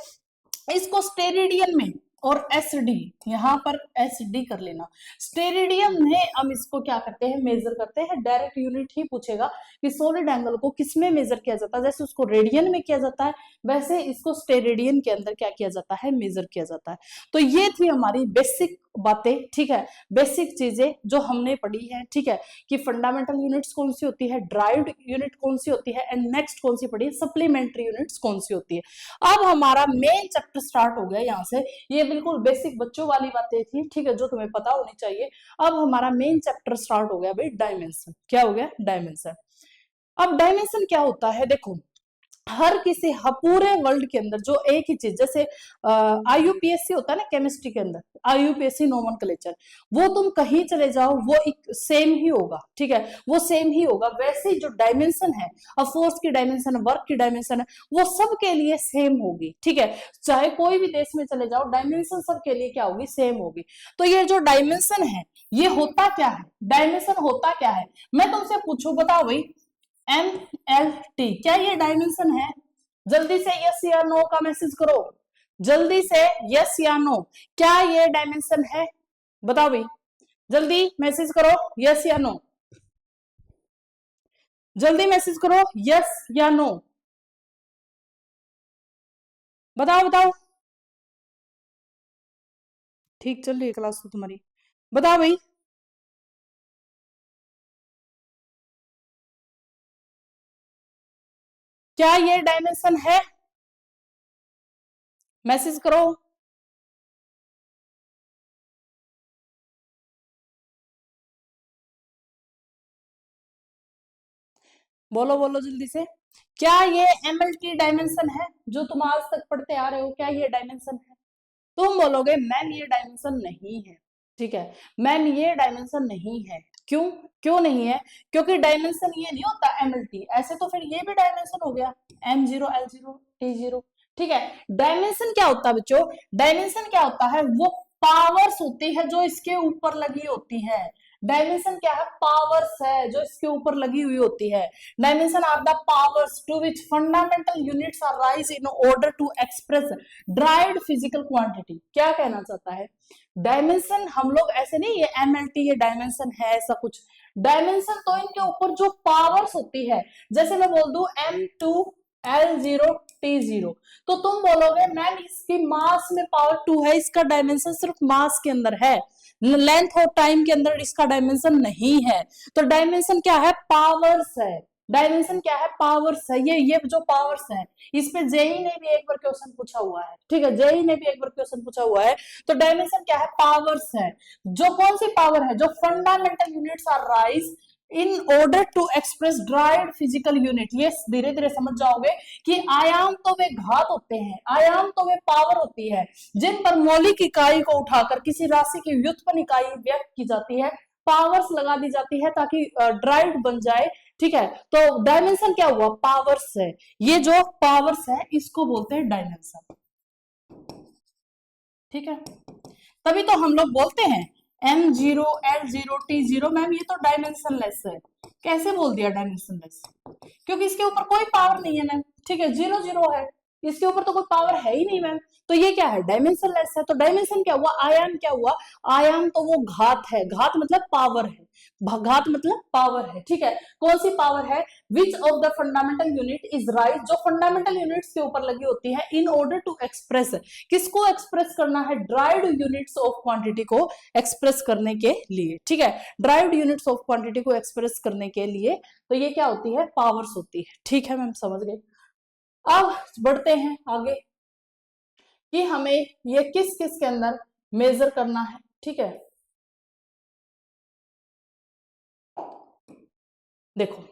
इसको स्टेरेडियन में और एसडी, यहां पर एसडी कर लेना, स्टेरेडियन में हम इसको क्या करते हैं, मेजर करते हैं। डायरेक्ट यूनिट ही पूछेगा कि सॉलिड एंगल को किस में मेजर किया जाता है, जैसे उसको रेडियन में किया जाता है वैसे इसको स्टेरेडियन के अंदर क्या किया जाता है, मेजर किया जाता है। तो ये थी हमारी बेसिक बातें। ठीक है, बेसिक चीजें जो हमने पढ़ी है। ठीक है, कि फंडामेंटल यूनिट्स कौन सी होती है, ड्राइव्ड यूनिट कौन सी होती है, एंड नेक्स्ट कौन सी पढ़ी है, सप्लीमेंट्री यूनिट्स कौन सी होती है। अब हमारा मेन चैप्टर स्टार्ट हो गया यहाँ से, ये बिल्कुल बेसिक बच्चों वाली बातें थी। ठीक है, जो तुम्हें पता होनी चाहिए। अब हमारा मेन चैप्टर स्टार्ट हो गया भाई, डायमेंशन। क्या हो गया, डायमेंशन। अब डायमेंशन क्या होता है, देखो हर किसी पूरे वर्ल्ड के अंदर जो एक ही चीज, जैसे आईयूपीएससी होता है ना केमिस्ट्री के अंदर, आईयूपीएससी नोमेनक्लेचर, वो तुम कहीं चले जाओ वो एक सेम ही होगा। ठीक है, वो सेम ही होगा। वैसे जो डायमेंशन है, फोर्स की डायमेंशन, वर्क की डायमेंशन है, वो सबके लिए सेम होगी। ठीक है, चाहे कोई भी देश में चले जाओ, डायमेंशन सबके लिए क्या होगी, सेम होगी। तो ये जो डायमेंशन है ये होता क्या है, डायमेंशन होता क्या है, मैं तुमसे पूछूं, बताओ भाई, MLT क्या ये डायमेंशन है, जल्दी से यस या नो का मैसेज करो, जल्दी से यस या नो, क्या ये डायमेंशन है, बताओ भाई, जल्दी मैसेज करो यस या नो, जल्दी मैसेज करो यस या नो, बताओ बताओ। ठीक चल रही है क्लास तो तुम्हारी, बताओ भाई, क्या ये डायमेंशन है, मैसेज करो। बोलो बोलो जल्दी से, क्या ये MLT डायमेंशन है जो तुम आज तक पढ़ते आ रहे हो, क्या ये डायमेंशन है। तुम बोलोगे मैम ये डायमेंशन नहीं है। ठीक है, मैम ये डायमेंशन नहीं है, क्यों, क्यों नहीं है, क्योंकि डायमेंशन ये नहीं होता MLT, ऐसे तो फिर ये भी डायमेंशन हो गया M0 L0 T0। ठीक है, डायमेंशन क्या होता है बच्चों, डायमेंशन क्या होता है, वो पावर्स होती है जो इसके ऊपर लगी होती है। डायमेंशन क्या है, पावर्स है जो इसके ऊपर लगी हुई होती है। Dimension are the powers to which fundamental units are raise in order to express derived physical quantity. क्या कहना चाहता है, डायमेंशन हम लोग ऐसे नहीं ये MLT ये डायमेंशन है ऐसा कुछ, डायमेंशन तो इनके ऊपर जो पावर्स होती है, जैसे मैं बोल दूं M2 L0 T0, तो तुम बोलोगे मैम इसकी मास में पावर 2 है, इसका डायमेंशन सिर्फ मास के अंदर है, लेंथ और टाइम के अंदर इसका डायमेंशन नहीं है। तो डायमेंशन क्या है, पावर्स है, डायमेंशन क्या है, पावर्स है। ये जो पावर्स है, इस पे जेई ने भी एक बार क्वेश्चन पूछा हुआ है, ठीक है, जेई ने भी एक बार क्वेश्चन पूछा हुआ है। तो डायमेंशन क्या है, पावर्स है। जो कौन सी पावर है, जो fundamental units are raise in order to express derived physical unit. ये धीरे धीरे समझ जाओगे कि आयाम तो वे घात होते हैं, आयाम तो वे पावर होती है जिन पर मौलिक इकाई को उठाकर किसी राशि की व्युत्पन्न इकाई व्यक्त की जाती है, पावर्स लगा दी जाती है ताकि ड्राइड बन जाए, ठीक है। तो डायमेंशन क्या हुआ, पावर्स है। ये जो पावर्स है इसको बोलते हैं डायमेंशन, ठीक है। तभी तो हम लोग बोलते हैं M0 L0 T0। मैम ये तो डायमेंशनलेस है। कैसे बोल दिया डायमेंशनलेस, क्योंकि इसके ऊपर कोई पावर नहीं है मैम, ठीक है, 0 0 है, इसके ऊपर तो कोई पावर है ही नहीं मैम। तो ये क्या है, डायमेंशनलेस है। तो डायमेंशन क्या हुआ, आयाम क्या हुआ, आयाम तो वो घात है, घात मतलब पावर है, घात मतलब पावर है, ठीक है। कौन सी पावर है, which of the fundamental unit is rise, जो फंडामेंटल यूनिट्स के ऊपर लगी होती है, इन ऑर्डर टू एक्सप्रेस, किसको एक्सप्रेस करना है, ड्राइव्ड यूनिट्स ऑफ क्वांटिटी को एक्सप्रेस करने के लिए, ठीक है, ड्राइव्ड यूनिट्स ऑफ क्वांटिटी को एक्सप्रेस करने के लिए। तो ये क्या होती है, पावर्स होती है, ठीक है मैम, समझ गए। अब बढ़ते हैं आगे कि हमें ये किस किस के अंदर मेजर करना है, ठीक है। देखो,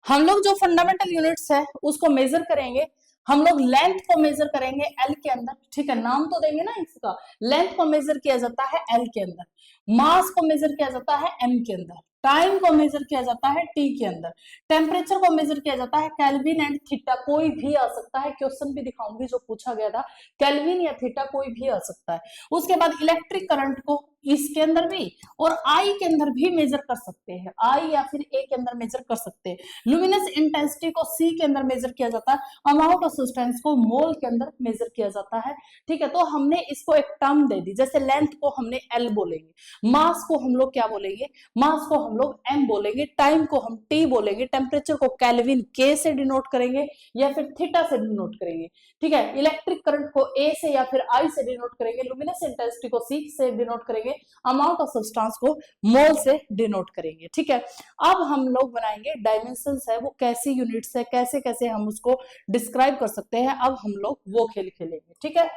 हम लोग जो फंडामेंटल यूनिट्स है उसको मेजर करेंगे, हम लोग लेंथ को मेजर करेंगे एल के अंदर, ठीक है, नाम तो देंगे ना इसका। लेंथ को मेजर किया जाता है एल के अंदर, मास को मेजर किया जाता है एम के अंदर, टाइम को मेजर किया जाता है टी के अंदर, टेम्परेचर को मेजर किया जाता है केल्विन एंड थीटा। कोई भी आ सकता है, क्वेश्चन भी दिखाऊंगी जो पूछा गया था, केल्विन या थीटा कोई भी आ सकता है। उसके बाद इलेक्ट्रिक करंट को इसके अंदर भी और आई के अंदर भी मेजर कर सकते हैं, आई या फिर ए के अंदर मेजर कर सकते हैं। लुमिनस इंटेंसिटी को सी के अंदर मेजर किया जाता है, अमाउंट ऑफ सब्सटेंस को मोल के अंदर मेजर किया जाता है, ठीक है। तो हमने इसको एक टर्म दे दी, जैसे लेंथ को हमने एल बोलेंगे, मास को हम लोग क्या बोलेंगे, मास को हम लोग एम बोलेंगे, टाइम को हम टी बोलेंगे, टेम्परेचर को केल्विन के से डिनोट करेंगे या फिर थीटा से डिनोट करेंगे, ठीक है। इलेक्ट्रिक करंट को ए से या फिर आई से डिनोट करेंगे, लुमिनस इंटेंसिटी को सी से डिनोट करेंगे, अमाउंट ऑफ सब्सटेंस को मोल से डिनोट करेंगे, ठीक है। अब हम लोग बनाएंगे डायमेंशंस है वो कैसी यूनिट्स है, कैसे कैसे हम उसको डिस्क्राइब कर सकते हैं। अब हम लोग वो खेल खेलेंगे, ठीक है,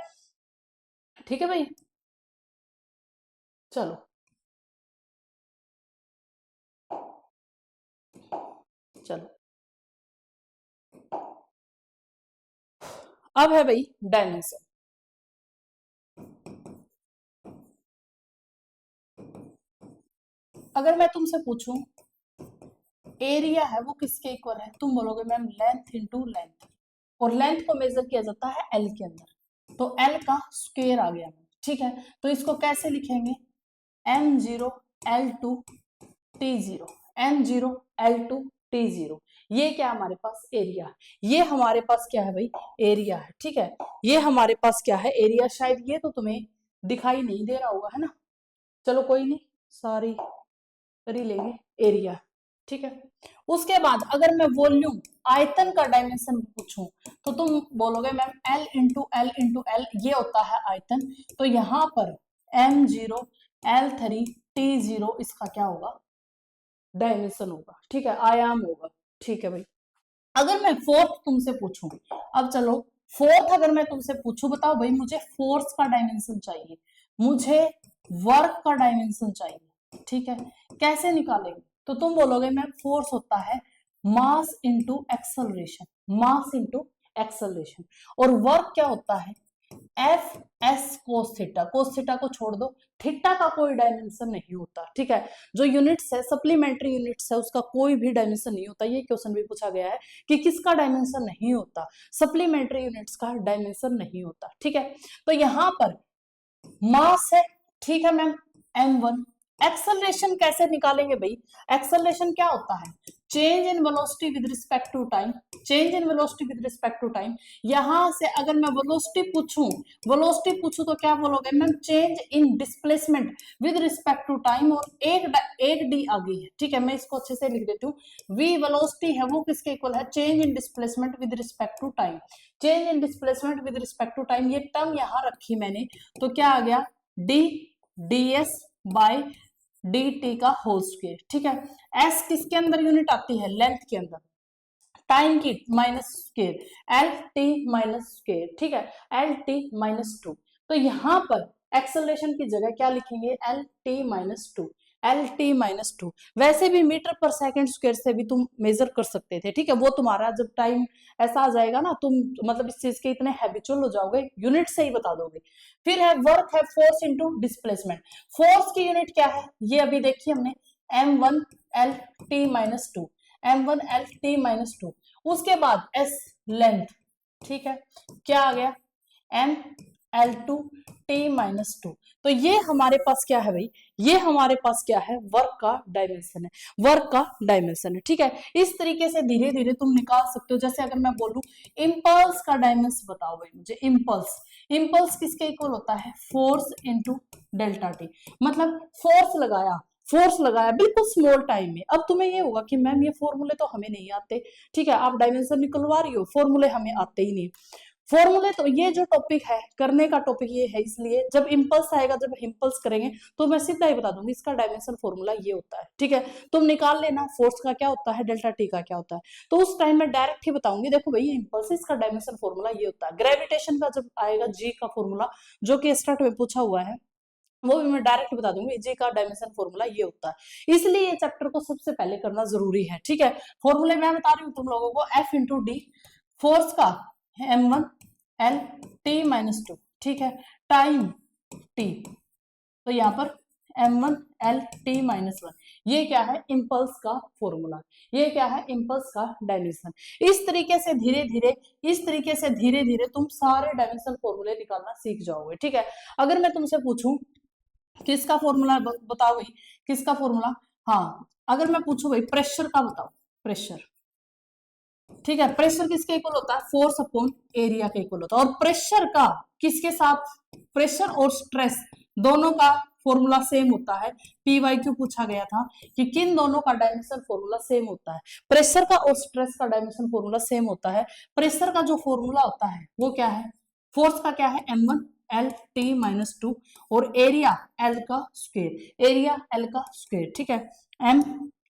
ठीक है भाई, चलो चलो। अब है भाई डायमेंशन। अगर मैं तुमसे पूछूं एरिया है वो किसके इक्वल है, तुम बोलोगे मैम लेंथ इनटू लेंथ, और लेंथ को मेजर किया जाता है एल के अंदर, तो एल का स्क्वायर आ गया, ठीक है। तो इसको कैसे लिखेंगे, M0 L2 T0, M0 L2 T0। ये क्या हमारे पास एरिया है, ये हमारे पास क्या है भाई, एरिया है, ठीक है। ये हमारे पास क्या है, एरिया। शायद ये तो तुम्हें दिखाई नहीं दे रहा होगा, है ना, चलो कोई नहीं, सॉरी कर ही लेंगे, एरिया, ठीक है। उसके बाद अगर मैं वॉल्यूम आयतन का डायमेंशन पूछूं तो तुम बोलोगे ma'am L into L into L, ये होता है आयतन। तो यहां पर M0 L3 T0 इसका क्या होगा, डायमेंशन होगा, ठीक है, आयाम होगा, ठीक है भाई। अगर मैं फोर्थ तुमसे पूछूं, अब चलो फोर्थ अगर मैं तुमसे पूछूं, बताओ भाई मुझे फोर्स का डायमेंशन चाहिए, मुझे वर्क का डायमेंशन चाहिए, ठीक है, कैसे निकालेंगे। तो तुम बोलोगे मैम फोर्स होता है मास इंटू एक्सेलरेशन, मास इंटू एक्सेलरेशन, और वर्क क्या होता है F S cos theta, cos theta को छोड़ दो, थीटा का कोई डायमेंशन नहीं होता, ठीक है। जो यूनिट्स है सप्लीमेंट्री यूनिट्स है उसका कोई भी डायमेंशन नहीं होता। ये क्वेश्चन भी पूछा गया है कि किसका डायमेंशन नहीं होता, सप्लीमेंट्री यूनिट्स का डायमेंशन नहीं होता, ठीक है। तो यहां पर मास है, ठीक है मैम m1। एक्सेलरेशन कैसे निकालेंगे भाई, एक्सेलरेशन क्या होता है, change in velocity with respect to time, change in velocity with respect to time. यहां से अगर मैं वेलोसिटी पूछूं तो क्या बोलोगे ma'am, change in displacement with respect to time, और एक डी आ गई है, ठीक है। मैं इसको अच्छे से लिख देती हूँ, वी वेलोसिटी है वो किसके इक्वल है, change in displacement with respect to time, change in displacement with respect to time. ये टर्म यहां रखी मैंने, तो क्या आ गया D ds by D T का होल स्क्वायर, ठीक है। एस किसके अंदर यूनिट आती है, लेंथ के अंदर, टाइम की minus square L T minus square, ठीक है, एल टी माइनस टू। तो यहां पर एक्सेलरेशन की जगह क्या लिखेंगे, L T minus to, L T minus to. वैसे भी मीटर पर सेकंड स्क्वायर से भी तुम मेजर कर सकते थे, ठीक है, वो तुम्हारा जब टाइम ऐसा आ जाएगा ना, तुम मतलब इस चीज के इतने हैबिचुअल हो जाओगे, यूनिट से ही बता दोगे। फिर है वर्क है फोर्स इंटू डिस्प्लेसमेंट। फोर्स की यूनिट क्या है, ये अभी देखिए हमने, M one L T minus two, M one L T minus two. उसके बाद एस लेंथ, ठीक है, क्या आ गया, M L two T minus two. तो ये हमारे पास क्या है भाई, ये हमारे पास क्या है, वर्क का डायमेंशन है, वर्क का डायमेंशन है, ठीक है। इस तरीके से धीरे धीरे तुम निकाल सकते हो। जैसे अगर मैं बोलूं इंपल्स का डायमेंशन बताओ भाई मुझे, इंपल्स, इंपल्स किसके इक्वल होता है, फोर्स इंटू डेल्टा टी। मतलब फोर्स लगाया, फोर्स लगाया बिल्कुल स्मॉल टाइम में। अब तुम्हें ये होगा कि मैम ये फॉर्मूले तो हमें नहीं आते, ठीक है, आप डायमेंशन निकलवा रही हो, फॉर्मूले हमें आते ही नहीं। फॉर्मूले तो ये जो टॉपिक है, करने का टॉपिक ये है, इसलिए जब इंपल्स आएगा, जब इंपल्स करेंगे तो मैं सीधा ही बता दूंगी इसका डायमेंशन फॉर्मूला ये होता है, ठीक है। तुम निकाल लेना फोर्स का क्या होता है, डेल्टा टी का क्या होता है। तो उस टाइम में डायरेक्ट ही बताऊंगी, देखो भाई इंपल्स, इसका डायमेंशन फॉर्मूला ये होता है। ग्रेविटेशन का जब आएगा जी का फॉर्मूला, जो कि स्टार्ट में पूछा हुआ है, वो भी मैं डायरेक्ट बता दूंगी, जी का डायमेंशन फॉर्मूला ये होता है। इसलिए ये चैप्टर को सबसे पहले करना जरूरी है, ठीक है। फॉर्मूले मैं बता रही हूँ तुम लोगों को, एफ इंटू डी, फोर्स का M one L T minus two, ठीक है, टाइम टी, तो यहाँ पर M one L T minus one, ये क्या है, इंपल्स का फॉर्मूला, ये क्या है, इंपल्स का डायमेंशन। इस तरीके से धीरे धीरे, इस तरीके से धीरे धीरे तुम सारे डायमेंशन फॉर्मूले निकालना सीख जाओगे, ठीक है। अगर मैं तुमसे पूछूं किसका फॉर्मूला बताओ भाई, किसका फॉर्मूला, हाँ, अगर मैं पूछूं भाई प्रेशर का बताओ, प्रेशर, ठीक है, प्रेशर किसके इक्वल होता है, फोर्स अपॉन एरिया के इक्वल होता है। और प्रेशर का किसके साथ, प्रेशर और स्ट्रेस दोनों का फॉर्मूला सेम होता है। पीवाई क्यू पूछा गया था कि किन दोनों का डायमेंशन फॉर्मूला सेम होता है, प्रेशर का और स्ट्रेस का डायमेंशन फॉर्मूला सेम होता है। प्रेशर का जो फॉर्मूला होता है वो क्या है, फोर्स का क्या है, M one L T minus two, और एरिया एल का स्क्वायर, एरिया एल का स्क्वायर, ठीक है, M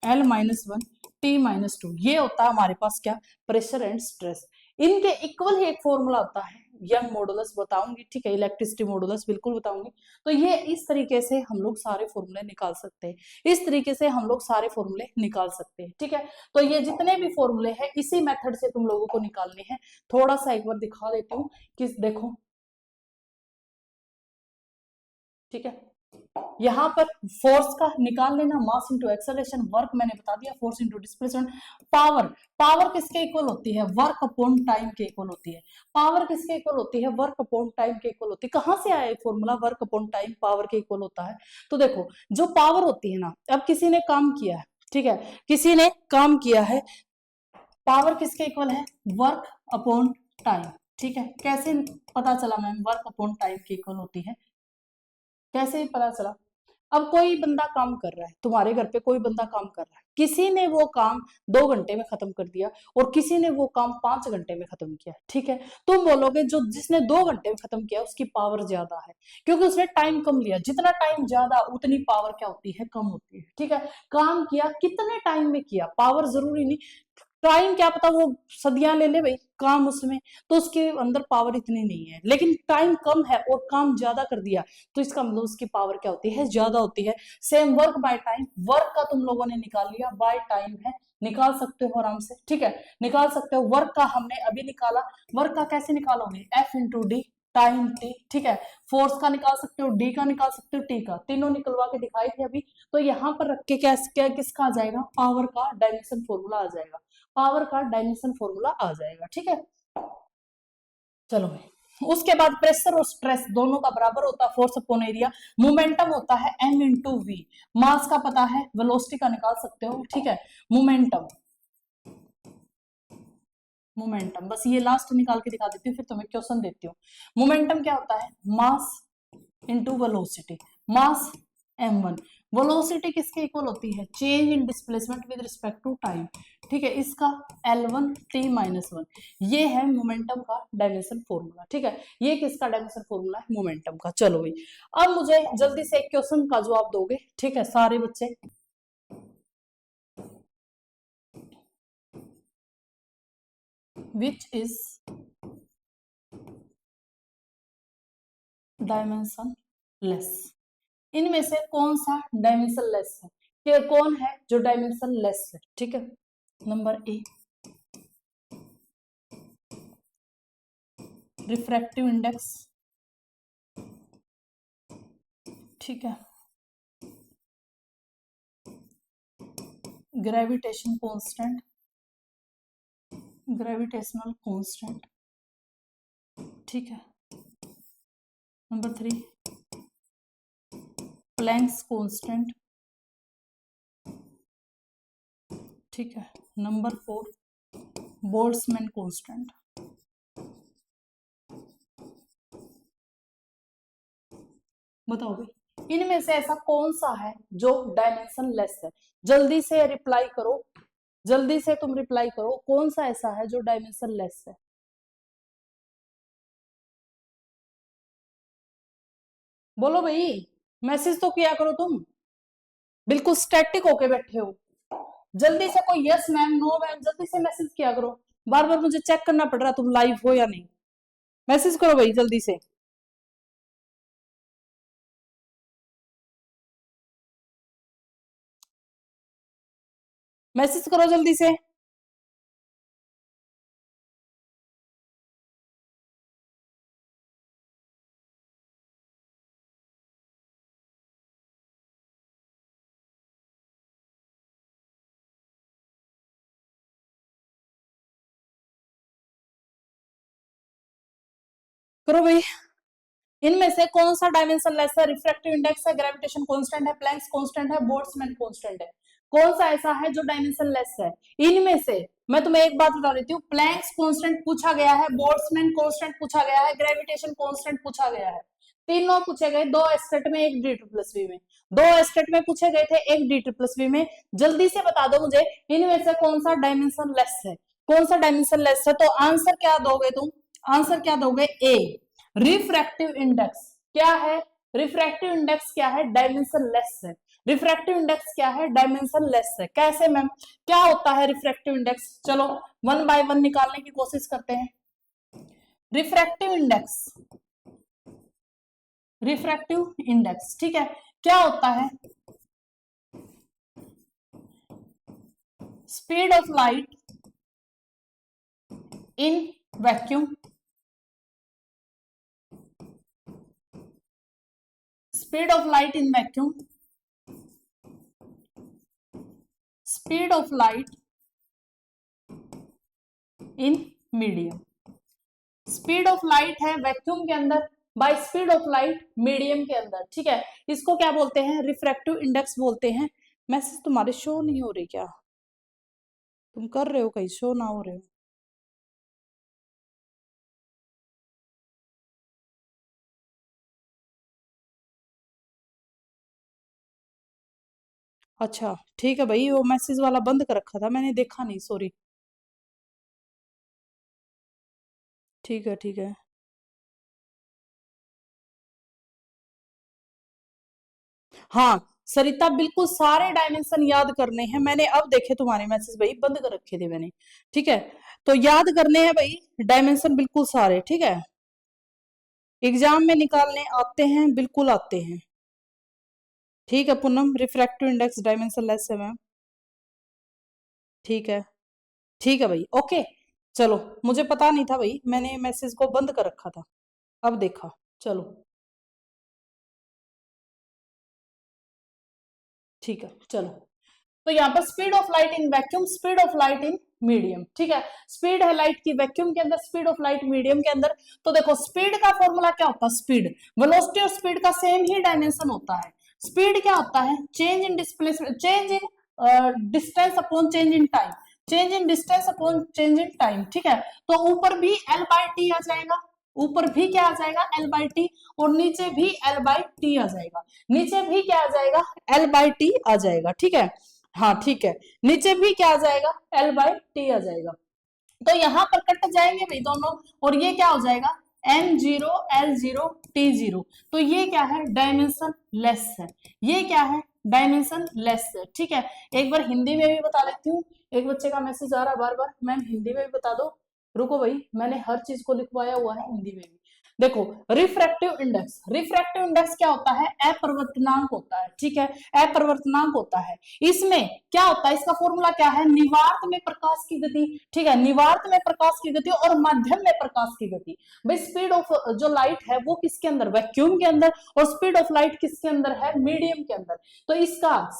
L minus one T minus two. ये होता है हमारे पास क्या, प्रेशर एंड स्ट्रेस। इनके इक्वल ही एक फॉर्मूला होता है, यंग मॉडुलस बताऊंगी, ठीक है, इलेक्ट्रिसिटी मॉडुलस बिल्कुल बताऊंगी। तो ये इस तरीके से हम लोग सारे फॉर्मूले निकाल सकते हैं, इस तरीके से हम लोग सारे फॉर्मूले निकाल सकते हैं, ठीक है। तो ये जितने भी फॉर्मूले हैं इसी मेथड से तुम लोगों को निकालने हैं। थोड़ा सा एक बार दिखा देती हूँ कि देखो, ठीक है, यहाँ पर फोर्स का निकाल लेना, मास इंटू एक्सेलरेशन, वर्क मैंने बता दिया, force into displacement. Power, power किसके इक्वल होती है, वर्क अपॉन टाइम के इक्वल होती है। पावर किसके इक्वल होती है, वर्क अपॉन टाइम के इक्वल होती है। कहां से आया formula, work upon time power के इक्वल होता है। तो देखो जो पावर होती है ना, अब किसी ने काम किया है, ठीक है, किसी ने काम किया है, पावर किसके इक्वल है, वर्क अपॉन टाइम, ठीक है। कैसे पता चला मैम वर्क अपॉन टाइम के इक्वल होती है, कैसे पता चला। अब कोई बंदा काम कर रहा है, तुम्हारे घर पे कोई बंदा काम कर रहा है, किसी ने वो काम 2 घंटे में खत्म कर दिया और किसी ने वो काम 5 घंटे में खत्म किया, ठीक है। तुम बोलोगे जो जिसने 2 घंटे में खत्म किया उसकी पावर ज्यादा है, क्योंकि उसने टाइम कम लिया। जितना टाइम ज्यादा उतनी पावर क्या होती है, कम होती है, ठीक है। काम किया कितने टाइम में किया, पावर जरूरी नहीं, टाइम क्या पता वो सदियां ले ले भाई काम उसमें, तो उसके अंदर पावर इतनी नहीं है। लेकिन टाइम कम है और काम ज्यादा कर दिया, तो इसका मतलब उसकी पावर क्या होती है, ज्यादा होती है। Same work by time, work का तुम लोगों ने निकाल लिया, बाय टाइम है, निकाल सकते हो आराम से, ठीक है, निकाल सकते हो। वर्क का हमने अभी निकाला, वर्क का कैसे निकालोगे, F into D time T, ठीक है। फोर्स का निकाल सकते हो, डी का निकाल सकते हो, टी का, तीनों निकलवा के दिखाई थे अभी। तो यहाँ पर रख के क्या किसका आ जाएगा, पावर का डायमेंशन फॉर्मूला आ जाएगा, पावर का डायमेंशन फॉर्मूला आ जाएगा, ठीक है। चलो उसके बाद प्रेशर और स्ट्रेस दोनों का बराबर होता है, फोर्स अपॉन एरिया। मोमेंटम होता है m इंटू वी, मास का पता है, वेलोसिटी का निकाल सकते हो, ठीक है। मोमेंटम, मोमेंटम बस ये लास्ट निकाल के दिखा देती हूँ, फिर तुम्हें क्वेश्चन देती हूँ। मोमेंटम क्या होता है, mass into velocity, mass m1, velocity किसके इक्वल होती है, change in displacement with respect to time, ठीक है, इसका L1 t-1, ये है मोमेंटम का डायमेंशन फॉर्मूला, ठीक है, ये किसका डायमेंशन फॉर्मूला है, मोमेंटम का। चलो भाई अब मुझे जल्दी से एक क्वेश्चन का जवाब दोगे, ठीक है सारे बच्चे, विच इज डायमेंशन लेस, इनमें से कौन सा डायमेंशन लेस है, कि कौन है जो डायमेंशन लेस है, ठीक है। नंबर ए रिफ्रैक्टिव इंडेक्स, ठीक है, ग्रेविटेशन कांस्टेंट, ग्रेविटेशनल कांस्टेंट, ठीक है। नंबर 3 प्लैंक्स कांस्टेंट, ठीक है। Number 4 Boltzmann constant. बताओ भाई इनमें से ऐसा कौन सा है जो डायमेंशन लेस है, जल्दी से रिप्लाई करो, जल्दी से तुम रिप्लाई करो, कौन सा ऐसा है जो डायमेंशन लेस है। बोलो भाई, मैसेज तो किया करो, तुम बिल्कुल स्टैटिक होके बैठे हो, जल्दी से कोई यस मैम नो मैम जल्दी से मैसेज किया करो, बार बार मुझे चेक करना पड़ रहा तुम लाइव हो या नहीं, मैसेज करो भाई जल्दी से, मैसेज करो जल्दी से। करो भाई इनमें से कौन सा डायमेंशन लेस है, रिफ्रैक्टिव इंडेक्स है, ग्रेविटेशन कांस्टेंट है, प्लैंक्स कांस्टेंट है, बोल्ट्जमैन कांस्टेंट है, कौन सा ऐसा है जो डायमेंशन लेस है। इनमें से मैं तुम्हें एक बात बता देती हूँ, प्लैंक्स कांस्टेंट पूछा गया है, बोल्ट्जमैन कांस्टेंट पूछा गया है, ग्रेविटेशन कांस्टेंट पूछा गया है, तीनों पूछे गए, 2 एस्टेट में 1 D+V में, 2 एस्टेट में पूछे गए थे 1 D+V में। जल्दी से बता दो मुझे इनमें से कौन सा डायमेंशन लेस है, कौन सा डायमेंशन लेस है, तो आंसर क्या दोगे तुम, आंसर क्या दोगे, ए रिफ्रैक्टिव इंडेक्स। क्या है रिफ्रैक्टिव इंडेक्स, क्या है डायमेंशन लेस है, रिफ्रैक्टिव इंडेक्स क्या है डायमेंशन लेस है। कैसे मैम, क्या होता है रिफ्रैक्टिव इंडेक्स, चलो 1 बाय 1 निकालने की कोशिश करते हैं। रिफ्रैक्टिव इंडेक्स, रिफ्रैक्टिव इंडेक्स, ठीक है, क्या होता है, speed of light in vacuum, speed of light in vacuum, speed of light in medium, speed of light है वैक्यूम के अंदर by speed of light medium के अंदर, ठीक है, इसको क्या बोलते हैं, रिफ्रैक्टिव इंडेक्स बोलते हैं। मैसेज तुम्हारे शो नहीं हो रही क्या, तुम कर रहे हो कहीं शो ना हो रहे हो, अच्छा ठीक है भाई, वो मैसेज वाला बंद कर रखा था मैंने, देखा नहीं, सॉरी, ठीक है ठीक है। हाँ सरिता बिल्कुल सारे डायमेंशन याद करने हैं मैंने, अब देखे तुम्हारे मैसेज भाई, बंद कर रखे थे मैंने, ठीक है, तो याद करने हैं भाई डायमेंशन बिल्कुल सारे, ठीक है, एग्जाम में निकालने आते हैं, बिल्कुल आते हैं, ठीक है। Poonam refractive index dimension less है मैम, ठीक है, ठीक है भाई, ओके। चलो मुझे पता नहीं था भाई, मैंने मैसेज को बंद कर रखा था, अब देखा, चलो ठीक है। चलो तो यहाँ पर speed of light in vacuum, speed of light in medium, ठीक है, स्पीड है लाइट की वैक्यूम के अंदर, स्पीड ऑफ लाइट मीडियम के अंदर। तो देखो स्पीड का फॉर्मूला क्या होता है, स्पीड, वेलोसिटी और स्पीड का सेम ही डायमेंशन होता है। स्पीड क्या होता है, change in displacement, change in distance upon change in time, change in distance upon change in time, ठीक है, तो ऊपर भी L/T आ जाएगा, ऊपर भी क्या आ जाएगा L बाई टी, और नीचे भी L बाई टी आ जाएगा, नीचे भी क्या आ जाएगा L बाई टी आ जाएगा, ठीक है। हाँ ठीक है, नीचे भी क्या आ जाएगा L बाई टी आ जाएगा। तो यहाँ पर कट जाएंगे भाई दोनों, और ये क्या हो जाएगा M0 L0 T0। तो ये क्या है डायमेंशन लेस है, ये क्या है डायमेंशन लेस है, ठीक है। एक बार हिंदी में भी बता लेती हूँ, एक बच्चे का मैसेज आ रहा है बार बार, मैम हिंदी में भी बता दो। रुको भाई, मैंने हर चीज को लिखवाया हुआ है हिंदी में भी। देखो रिफ्रैक्टिव इंडेक्स, रिफ्रैक्टिव इंडेक्स क्या होता है अपरिवर्तनांक होता है, ठीक है, अपरिवर्तनांक होता है। इसमें क्या होता है, इसका फॉर्मूला क्या है, निवार्त में प्रकाश की गति, ठीक है, निवार्त में प्रकाश की गति और माध्यम में प्रकाश की गति। भाई स्पीड ऑफ जो लाइट है वो किसके अंदर, वैक्यूम के अंदर, और स्पीड ऑफ लाइट किसके अंदर है, मीडियम के अंदर। तो इसका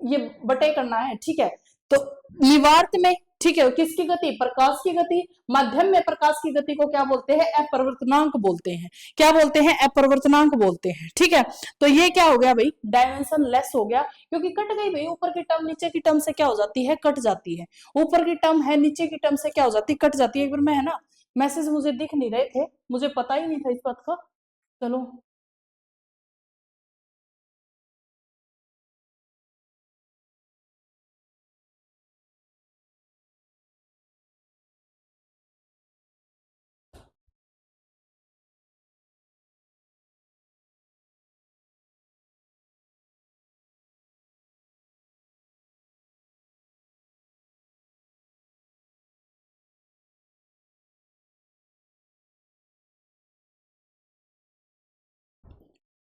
ये बटे करना है, ठीक है। तो निवार्त में, ठीक है, किसकी गति, प्रकाश की गति, माध्यम में प्रकाश की गति को क्या बोलते हैं, अपरिवर्तनांक बोलते हैं। क्या बोलते हैं, अपरिवर्तनांक बोलते हैं, ठीक है। तो ये क्या हो गया भाई, डायमेंशन लेस हो गया, क्योंकि कट गई भाई, ऊपर की टर्म नीचे की टर्म से क्या हो जाती है, कट जाती है। ऊपर की टर्म है नीचे की टर्म से क्या हो जाती है, कट जाती है। एक बार मैं है ना, मैसेज मुझे दिख नहीं रहे थे, मुझे पता ही नहीं था इस बात का। चलो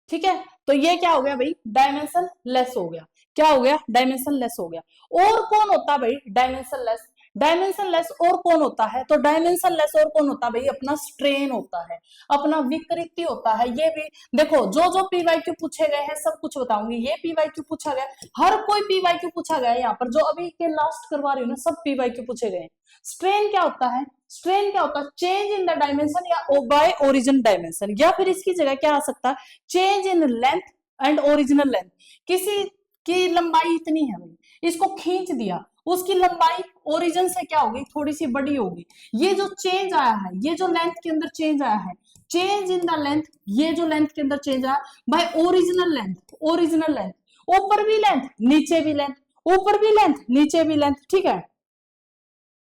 ठीक है, तो ये क्या हो गया भाई, डायमेंशन लेस हो गया। क्या हो गया, डायमेंशन लेस हो गया। और कौन होता है भाई डायमेंशन लेस, डायमेंशन लेस और कौन होता है, तो डायमेंशन लेस और कौन होता है भाई, अपना स्ट्रेन होता है, अपना विकृति होता है। ये भी देखो, जो जो पीवाईक्यू पूछे गए हैं सब कुछ बताऊंगी। ये पीवाईक्यू पूछा गया, हर कोई पीवाईक्यू पूछा गया है यहाँ पर, जो अभी के लास्ट करवा रही हूँ ना, सब पीवाईक्यू पूछे गए हैं। स्ट्रेन क्या होता है, स्ट्रेन क्या होता है, चेंज इन द डायमेंशन या बाय ओरिजिन डायमेंशन, या फिर इसकी जगह क्या आ सकता है, change in length and original length. किसी की लंबाई इतनी है भाई, इसको खींच दिया, उसकी लंबाई ओरिजिन से क्या होगी, थोड़ी सी बड़ी होगी। ये जो चेंज आया है, ये जो लेंथ के अंदर चेंज आया है, चेंज इन द लेंथ, ये जो लेंथ के अंदर चेंज आया by original length, original length, ऊपर भी लेंथ नीचे भी लेंथ, ऊपर भी लेंथ नीचे भी लेंथ, ठीक है।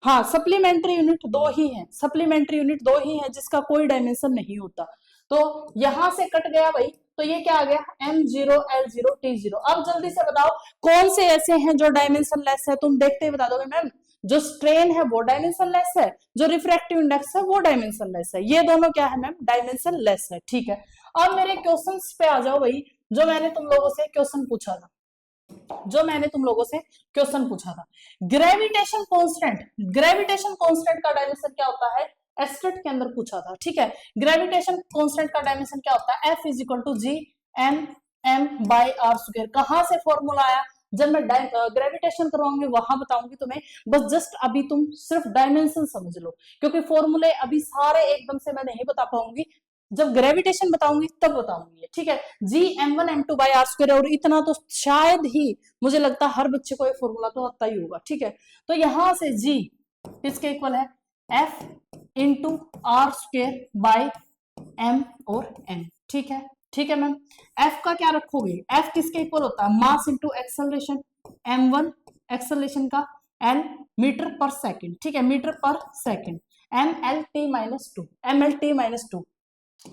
हाँ सप्लीमेंट्री यूनिट दो ही है, सप्लीमेंट्री यूनिट दो ही है जिसका कोई डायमेंशन नहीं होता। तो यहां से कट गया भाई, तो ये क्या आ गया M0 L0 T0। अब जल्दी से बताओ कौन से ऐसे हैं जो डायमेंशन लेस है, तुम देखते ही बता दोगे मैम, जो स्ट्रेन है वो डायमेंशन लेस है, जो रिफ्रैक्टिव इंडेक्स है वो डायमेंशन लेस है। ये दोनों क्या है मैम, डायमेंशन लेस है, ठीक है। अब मेरे क्वेश्चन पे आ जाओ भाई, जो मैंने तुम लोगों से क्वेश्चन पूछा था, जो मैंने तुम लोगों से क्वेश्चन पूछा था, ग्रेविटेशन कांस्टेंट, ग्रेविटेशन कांस्टेंट का डायमेंशन क्या होता है, एस्टेट के अंदर पूछा था, ठीक है। ग्रेविटेशन कांस्टेंट का डायमेंशन क्या होता है, F is equal to G N M by R square. कहां से फॉर्मूला आया, जब मैं ग्रेविटेशन करवाऊंगी वहां बताऊंगी तुम्हें, बस जस्ट अभी तुम सिर्फ डायमेंशन समझ लो, क्योंकि फॉर्मूले अभी सारे एकदम से मैं नहीं बता पाऊंगी, जब ग्रेविटेशन बताऊंगी तब बताऊंगी, ठीक है। जी M1 M2 by R square, और इतना तो शायद ही मुझे लगता है हर बच्चे को ये फॉर्मूला तो आता ही होगा, ठीक है। तो यहां से जी किसके इक्वल है, F into R square by M और M, ठीक है, ठीक है मैम। F का क्या रखोगे, F किसके इक्वल होता है, mass into acceleration, M1 acceleration का, L मीटर पर सेकेंड, ठीक है, मीटर पर सेकेंड, MLT-2, MLT-2,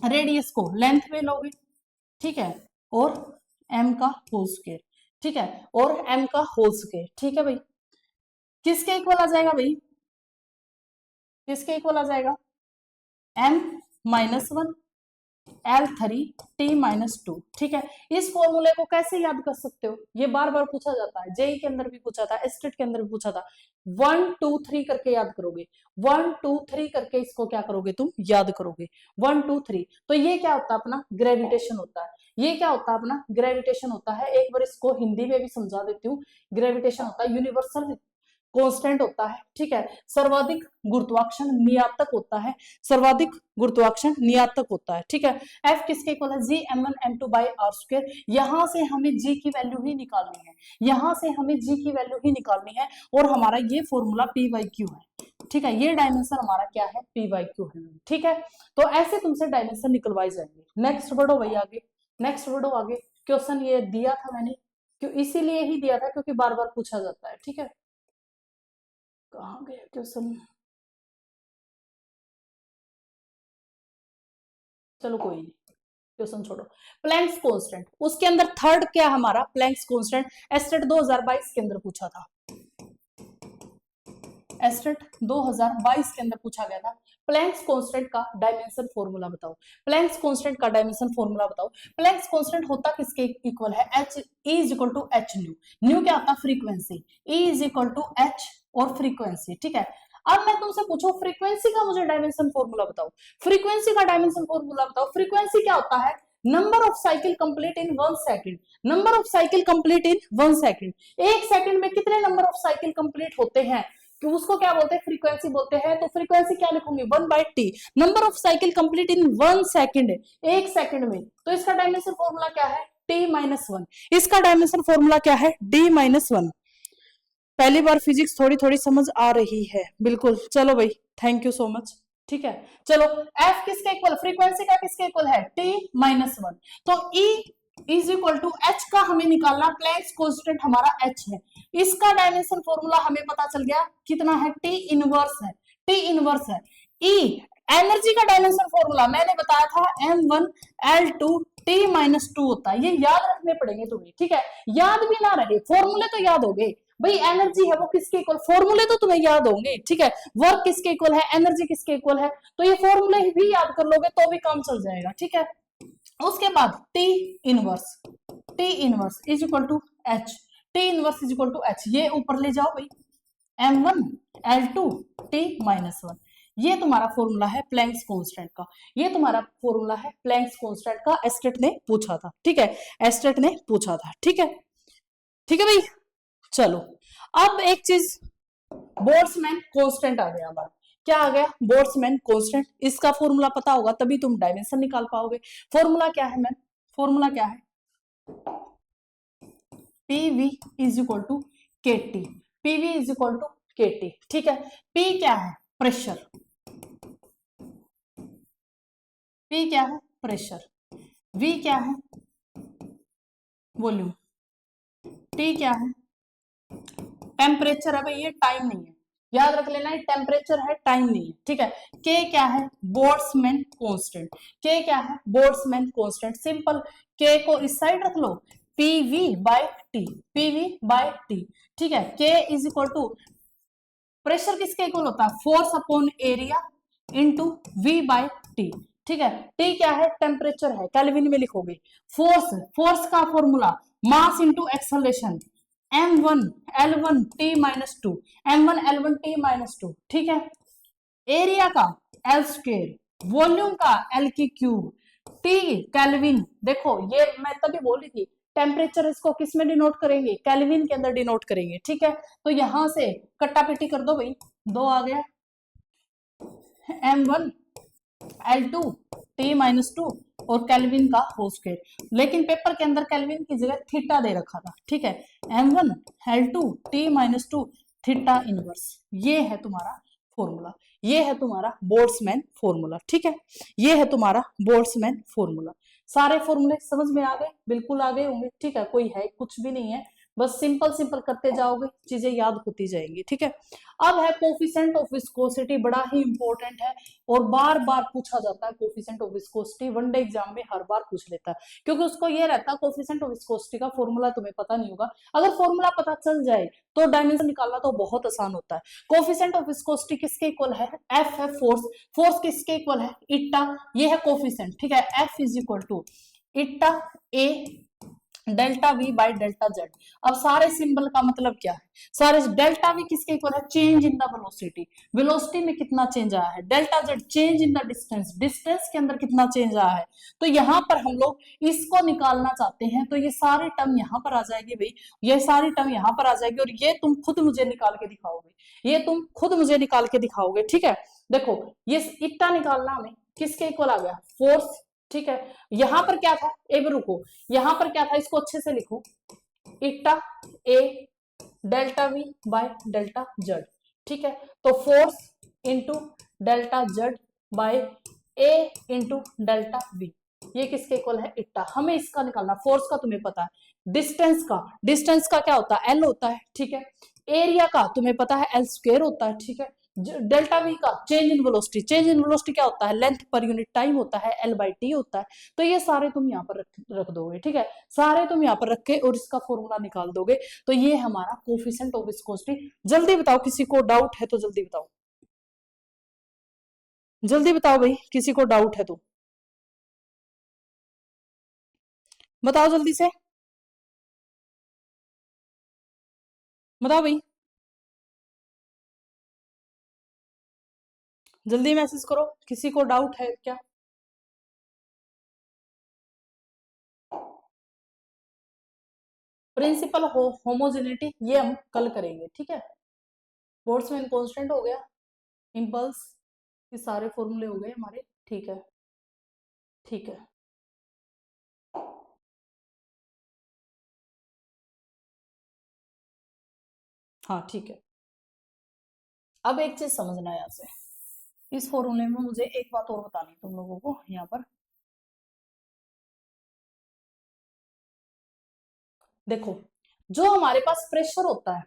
रेडियस को लेंथ में लोगे, ठीक है, और m का होल स्क्वायर, ठीक है, और m का होल स्क्वायर, ठीक है भाई। किसके इक्वल आ जाएगा भाई, किसके इक्वल आ जाएगा, M-1 L3T-2, ठीक है। इस फॉर्मूले को कैसे याद कर सकते हो, ये बार बार पूछा जाता है, जेई के अंदर भी पूछा था, एस्टेट के अंदर भी पूछा था। 1 2 3 करके याद करोगे, 1 2 3 करके इसको क्या करोगे, तुम याद करोगे 1 2 3। तो ये क्या होता है, अपना ग्रेविटेशन होता है। ये क्या होता है, अपना ग्रेविटेशन होता है। एक बार इसको हिंदी में भी समझा देती हूँ। ग्रेविटेशन होता है यूनिवर्सल कांस्टेंट होता है, ठीक है, सर्वाधिक गुरुत्वाकर्षण नियतांक होता है, सर्वाधिक गुरुत्वाकर्षण नियतांक होता है, ठीक है। F किसके इक्वल है, जी M1 M2 by R square. यहां से हमें G की वैल्यू ही निकालनी है, यहां से हमें G की वैल्यू ही निकालनी है, और हमारा ये फॉर्मूला PYQ है, ठीक है, ये डायमेंशन हमारा क्या है, पी वाई क्यू है। ठीक है, तो ऐसे तुमसे डायमेंशन निकलवाई जाएंगे। नेक्स्ट बढ़ो भाई आगे, नेक्स्ट बढ़ो आगे। क्वेश्चन ये दिया था मैंने, क्यों इसीलिए ही दिया था क्योंकि बार बार पूछा जाता है। ठीक है, कहाँ गया क्वेश्चन, चलो कोई नहीं, क्वेश्चन छोड़ो। प्लैंक्स कांस्टेंट, उसके अंदर थर्ड क्या हमारा, प्लैंक्स कांस्टेंट एस्टेट 2022 के अंदर पूछा था, एस्टेट 2022 के अंदर पूछा गया था। प्लैंक्स कांस्टेंट का डायमेंशन फॉर्मूला बताओ, प्लैंक्स कांस्टेंट का डायमेंशन फॉर्मूला बताओ। प्लैंक्स कांस्टेंट होता किसके इक्वल है, h E is equal to H nu, nu क्या होता है, frequency, E is equal to H और फ्रीक्वेंसी। ठीक है, अब मैं तुमसे पूछूं फ्रीक्वेंसी का मुझे डायमेंशन फॉर्मूला बताओ, फ्रीक्वेंसी का डायमेंशन फॉर्मूला बताओ। फ्रीक्वेंसी क्या होता है, number of cycle complete in 1 second, number of cycle complete in 1 second, एक सेकंड में कितने नंबर ऑफ साइकिल कंप्लीट होते हैं, तो उसको क्या बोलते हैं, फ्रीक्वेंसी बोलते हैं। तो फ्रीक्वेंसी क्या लिखूंगी, 1/t, number of cycle complete in 1 second, एक सेकंड में। तो इसका डायमेंशन फॉर्मूला क्या है, t-1, इसका डायमेंशन फॉर्मूला क्या है, d-1। पहली बार फिजिक्स थोड़ी थोड़ी समझ आ रही है, बिल्कुल। चलो भाई, थैंक यू सो मच। ठीक है, चलो f किसके इक्वल, फ्रीक्वेंसी का किसके इक्वल है, t-1। तो E is equal to H का हमें निकालना, प्लैंक्स कांस्टेंट हमारा एच है, इसका डायमेंशन फॉर्मूला हमें पता चल गया कितना है, टी इनवर्स है, टी इनवर्स है। ई एनर्जी का डायमेंशन फॉर्मूला मैंने बताया था M1L2 T-2 होता है, ये याद रखने पड़ेंगे तुम्हें। ठीक है, याद भी ना रहे, फॉर्मूले तो याद हो गए भाई, एनर्जी है वो किसके इक्वल, फॉर्मूले तो तुम्हें याद होंगे। ठीक है, वर्क किसके इक्वल है, एनर्जी किसके इक्वल है, तो ये फॉर्मूले भी याद कर लोगे तो भी काम चल जाएगा। ठीक है, उसके बाद T inverse is equal to H, T inverse is equal to H, ये ऊपर ले जाओ भाई, M1L2 T-1, ये तुम्हारा फॉर्मूला है प्लैंक्स कांस्टेंट का, ये तुम्हारा फॉर्मूला है प्लैंक्स कांस्टेंट का, एस्टेट ने पूछा था। ठीक है, एस्टेट ने पूछा था। ठीक है, ठीक है भाई, चलो अब एक चीज, बोल्ट्जमैन कांस्टेंट आ गया हमारा, क्या आ गया, बोल्ट्जमैन कांस्टेंट, इसका फॉर्मूला पता होगा तभी तुम डायमेंशन निकाल पाओगे। फॉर्मूला क्या है मैम, फॉर्मूला क्या है, PV is equal to KT, PV is equal to KT। ठीक है, P क्या है, प्रेशर, P क्या है, प्रेशर, V क्या है, वॉल्यूम, T क्या है, टेम्परेचर है भाई, ये टाइम नहीं है, याद रख लेना, ये टेम्परेचर है, टाइम नहीं है। ठीक है, K क्या है, बोल्ट्जमैन कांस्टेंट, K क्या है, बोल्ट्जमैन कांस्टेंट, सिंपल, K को इस साइड रख लो, PV/T, PV/T। ठीक है, K is equal to, pressure किसके इक्वल होता है, force upon area into V/T। ठीक है, T क्या है, टेम्परेचर है, केल्विन में लिखोगे। फोर्स, फोर्स का formula mass into acceleration, M1L1T-2, M1L1T-2। ठीक है, एरिया का L², वॉल्यूम का L³ T केल्विन, देखो ये मैं तभी बोल रही थी, टेम्परेचर इसको किस में डिनोट करेंगे, केल्विन के अंदर डिनोट करेंगे। ठीक है, तो यहां से कट्टा पिट्टी कर दो भाई, 2 आ गया, M1L2 T-2 और केल्विन का होल स्क्वायर, लेकिन पेपर के अंदर केल्विन की जगह थीटा दे रखा था। ठीक है, M1L2 T-2 थीटा इनवर्स, ये है तुम्हारा फॉर्मूला, ये है तुम्हारा बोल्ट्जमैन फॉर्मूला। ठीक है, ये है तुम्हारा बोल्ट्जमैन फॉर्मूला। सारे फॉर्मूले समझ में आ गए, बिल्कुल आ गए होंगे। ठीक है, कोई है कुछ भी नहीं है, बस सिंपल सिंपल करते जाओगे, चीजें याद होती जाएंगी। ठीक है, अब है कोफिशिएंट ऑफ विस्कोसिटी, बड़ा ही इंपॉर्टेंट है और बार बार पूछा जाता है। Coefficient of viscosity one day exam में हर बार पूछ लेता है, क्योंकि उसको ये रहता है कोफिशिएंट ऑफ विस्कोसिटी का फॉर्मूला तुम्हें पता नहीं होगा, अगर फॉर्मूला पता चल जाए तो डायमेंशन निकालना तो बहुत आसान होता है। कोफिशिएंट ऑफ विस्कोसिटी किसके इक्वल है, F है फोर्स, फोर्स किसके इक्वल है, इट्टा, ये है कोफिशिएंट। ठीक है, F is equal to eta A delta V by delta Z। अब सारे सिंबल का मतलब क्या है, सारे डेल्टा V किसके इक्वल है, change in the velocity, velocity में कितना चेंज आया है, delta Z change in the distance, distance के अंदर कितना चेंज आया है। तो यहाँ पर हम लोग इसको निकालना चाहते हैं, तो ये सारी टर्म यहाँ पर आ जाएगी भाई, ये सारी टर्म यहाँ पर आ जाएगी और ये तुम खुद मुझे निकाल के दिखाओगे, ये तुम खुद मुझे निकाल के दिखाओगे। ठीक है, देखो ये इट्टा निकालना हमें किसके इक्वल आ गया, फोर्स। ठीक है, यहां पर क्या था, एक रुको, यहां पर क्या था, इसको अच्छे से लिखो, eta A delta V by delta Z। ठीक है, तो force into delta Z by A into delta V. ये किसके इक्वल है? इट्टा। हमें इसका निकालना, फोर्स का तुम्हें पता है, डिस्टेंस का क्या होता है? एल होता है, ठीक है। एरिया का तुम्हें पता है एल स्क्वायर होता है, ठीक है। डेल्टा वी का चेंज इन वेलोसिटी क्या होता है? लेंथ पर यूनिट टाइम होता है, एल बाई टी होता है। तो ये सारे तुम यहाँ पर रख दोगे, ठीक है। सारे तुम यहाँ पर रख के और इसका फॉर्मूला निकाल दोगे, तो ये हमारा कोफिशिएंट ऑफ विस्कोसिटी। जल्दी बताओ, किसी को डाउट है तो जल्दी बताओ, जल्दी बताओ भाई, किसी को डाउट है तो बताओ जल्दी से, बताओ भाई, जल्दी मैसेज करो, किसी को डाउट है क्या? प्रिंसिपल होमोजेनिटी ये हम कल करेंगे, ठीक है। बोल्ट्जमैन कांस्टेंट हो गया, इंपल्स, ये सारे फॉर्मूले हो गए हमारे, ठीक है, ठीक है। हाँ ठीक है। अब एक चीज समझना है यहाँ से, इस फॉर्मूले में मुझे एक बात और बतानी तुम लोगों को यहाँ पर। देखो, जो हमारे पास प्रेशर होता है,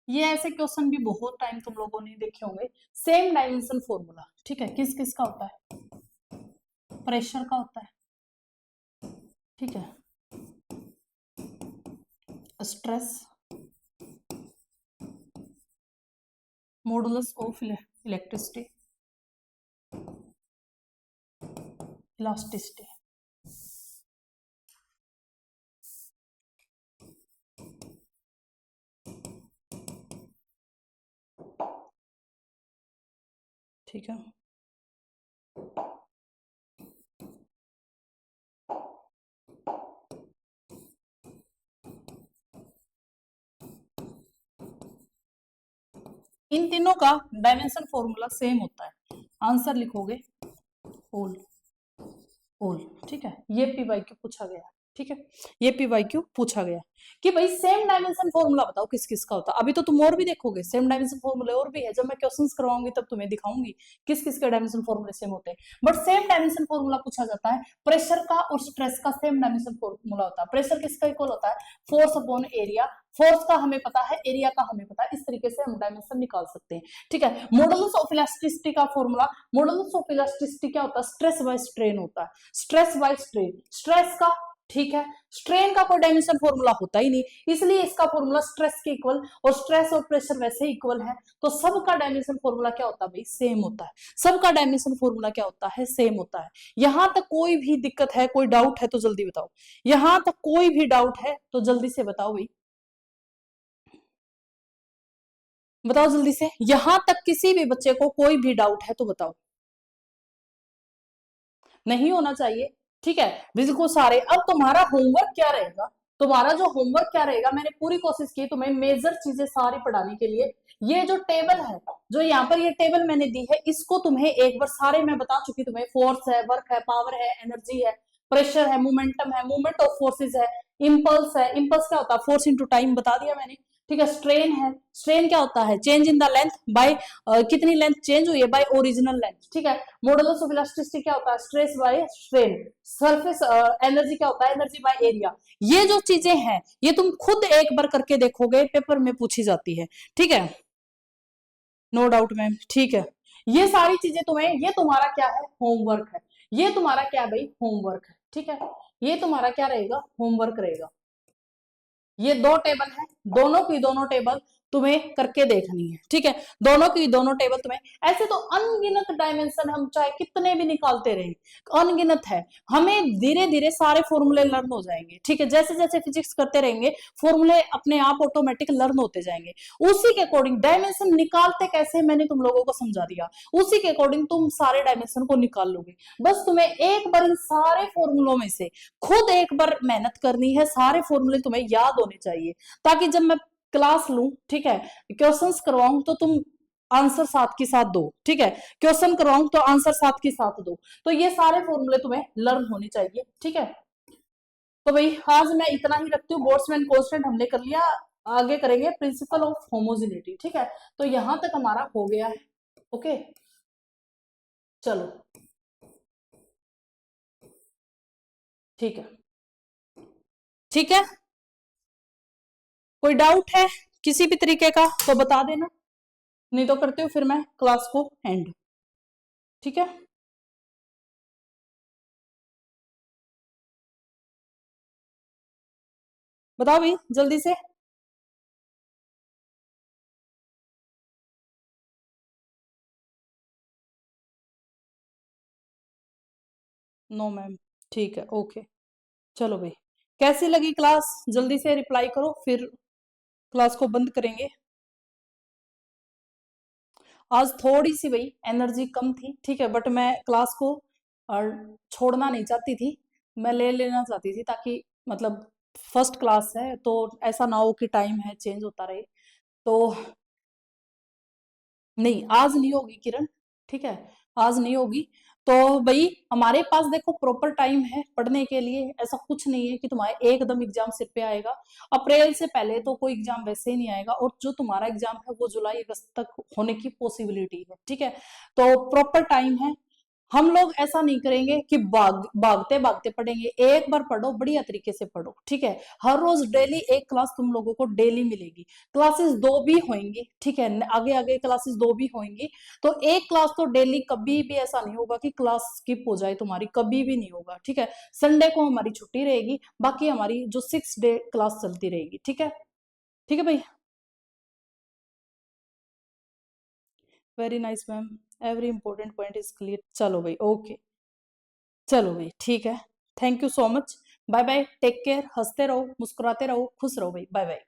ये ऐसे क्वेश्चन भी बहुत टाइम तुम लोगों ने देखे होंगे। सेम डायमेंशन फॉर्मूला, ठीक है, किस किस का होता है? प्रेशर का होता है, ठीक है, stress, modulus of electricity, elasticity. ठीक है, इन तीनों का डायमेंशन फॉर्मूला सेम होता है। आंसर लिखोगे ओल, ओल, ठीक है। ये पी वाई क्यू पूछा गया, ठीक है, ये पी वाई क्यू पूछा गया कि भाई सेम डायमेंशन फॉर्मूला बताओ किस किस का होता है। अभी तो तुम और भी देखोगे, सेम डायमेंशन फॉर्मूले और भी है, जब मैं क्वेश्चंस करवाऊंगी तब तुम्हें दिखाऊंगी किस किस के डायमेंशन फॉर्मूले सेम होते हैं। बट सेम डायमेंशन फॉर्मूला पूछा जाता है प्रेशर का और स्ट्रेस का, सेम डायमेंशन फॉर्मूला होता है। प्रेशर किसका इक्वल होता है? फोर्स अपॉन एरिया, फोर्स का हमें पता है, एरिया का हमें पता है, इस तरीके से हम डायमेंशन निकाल सकते हैं, ठीक है। मॉडुलस ऑफ इलास्टिसिटी का फॉर्मूला, मॉडुलस ऑफ इलास्टिसिटी क्या होता है? स्ट्रेस बाय स्ट्रेन होता है, स्ट्रेस बाय स्ट्रेन, स्ट्रेस का, ठीक है। स्ट्रेन का कोई डायमेंशन फॉर्मूला होता ही नहीं, इसलिए इसका फॉर्मूला स्ट्रेस के इक्वल, और स्ट्रेस और प्रेशर वैसे ही इक्वल है, तो सबका डायमेंशन फॉर्मूला क्या होता है भाई? सेम होता है। सबका डायमेंशन फॉर्मूला क्या होता है? सेम होता है। यहां तक कोई भी दिक्कत है, कोई डाउट है तो जल्दी बताओ, यहां तक कोई भी डाउट है तो जल्दी से बताओ भाई, बताओ जल्दी से, यहां तक किसी भी बच्चे को कोई भी डाउट है तो बताओ। नहीं होना चाहिए, ठीक है, बिल्कुल सारे। अब तुम्हारा होमवर्क क्या रहेगा? तुम्हारा जो होमवर्क क्या रहेगा, मैंने पूरी कोशिश की तुम्हें मेजर चीजें सारी पढ़ाने के लिए। ये जो टेबल है, जो यहाँ पर ये टेबल मैंने दी है, इसको तुम्हें एक बार सारे मैं बता चुकी, तुम्हें फोर्स है, वर्क है, पावर है, एनर्जी है, प्रेशर है, मोमेंटम है, मूवमेंट ऑफ फोर्सेज है, इंपल्स क्या होता है? फोर्स इंटू टाइम बता दिया मैंने, ठीक है। स्ट्रेन है, स्ट्रेन क्या होता है? Change in the length bye, कितनी लेंथ चेंज हुई है, बाय ओरिजिनल लेंथ, ठीक है। मॉडुलस ऑफ इलास्टिसिटी क्या होता है? Stress by strain. Surface energy क्या होता है? Energy by area. ये जो चीजें हैं ये तुम खुद एक बार करके देखोगे, पेपर में पूछी जाती है, ठीक है। नो डाउट मैम, ठीक है। ये सारी चीजें तुम्हें, ये तुम्हारा क्या है? होमवर्क है। ये तुम्हारा क्या भाई? होमवर्क है, ठीक है। ये तुम्हारा क्या रहेगा? होमवर्क रहेगा। ये दो टेबल है, दोनों की दोनों टेबल तुम्हें करके देखनी है, ठीक है। दोनों की दोनों टेबल तुम्हें, ऐसे तो अनगिनत डायमेंशन हम चाहे कितने भी निकालते रहे, अनगिनत है। हमें धीरे धीरे सारे फॉर्मूले लर्न हो जाएंगे, ठीक है। जैसे जैसे फिजिक्स करते रहेंगे फॉर्मूले अपने आप ऑटोमेटिक लर्न होते जाएंगे। उसी के अकॉर्डिंग डायमेंशन निकालते कैसे मैंने तुम लोगों को समझा दिया, उसी के अकॉर्डिंग तुम सारे डायमेंशन को निकाल लोगे। बस तुम्हें एक बार इन सारे फॉर्मूलों में से खुद एक बार मेहनत करनी है, सारे फॉर्मूले तुम्हें याद होने चाहिए, ताकि जब मैं क्लास लूं, ठीक है, क्वेश्चंस करवाऊं तो तुम आंसर साथ के साथ दो, ठीक है, क्वेश्चन करवाऊं तो आंसर साथ के साथ दो। तो ये सारे फॉर्मूले तुम्हें लर्न होने चाहिए, ठीक है। तो भाई आज मैं इतना ही रखती हूँ, बोल्ट्जमैन कांस्टेंट हमने कर लिया, आगे करेंगे प्रिंसिपल ऑफ होमोजेनिटी, ठीक है। तो यहां तक हमारा हो गया है, ओके। चलो ठीक है, ठीक है। कोई डाउट है किसी भी तरीके का तो बता देना, नहीं तो करते हो फिर मैं क्लास को एंड, ठीक है। बताओ भाई जल्दी से। नो मैम, ठीक है, ओके। चलो भाई, कैसी लगी क्लास जल्दी से रिप्लाई करो, फिर क्लास को बंद करेंगे। आज थोड़ी सी भाई एनर्जी कम थी, ठीक है, बट मैं क्लास को और छोड़ना नहीं चाहती थी, मैं ले लेना चाहती थी, ताकि मतलब फर्स्ट क्लास है तो ऐसा ना हो कि टाइम है चेंज होता रहे। तो नहीं, आज नहीं होगी किरण, ठीक है, आज नहीं होगी। तो भाई हमारे पास देखो प्रॉपर टाइम है पढ़ने के लिए, ऐसा कुछ नहीं है कि तुम्हारे एकदम एग्जाम सिर पे आएगा। अप्रैल से पहले तो कोई एग्जाम वैसे ही नहीं आएगा, और जो तुम्हारा एग्जाम है वो जुलाई अगस्त तक होने की पॉसिबिलिटी है, ठीक है। तो प्रॉपर टाइम है। हम लोग ऐसा नहीं करेंगे कि भागते भागते पढ़ेंगे, एक बार पढ़ो, बढ़िया तरीके से पढ़ो, ठीक है। हर रोज डेली एक क्लास तुम लोगों को डेली मिलेगी, क्लासेस दो भी होंगी, ठीक है, आगे आगे क्लासेस दो भी होंगी। तो एक क्लास तो डेली, कभी भी ऐसा नहीं होगा कि क्लास स्किप हो जाए तुम्हारी, कभी भी नहीं होगा, ठीक है। संडे को हमारी छुट्टी रहेगी, बाकी हमारी जो 6 डे क्लास चलती रहेगी, ठीक है। ठीक है भाई, very nice ma'am, every important point is clear. चलो भाई, ओके, चलो भाई ठीक है, thank you so much, bye bye, take care, हंसते रहो, मुस्कुराते रहो, खुश रहो भाई, बाय बाय।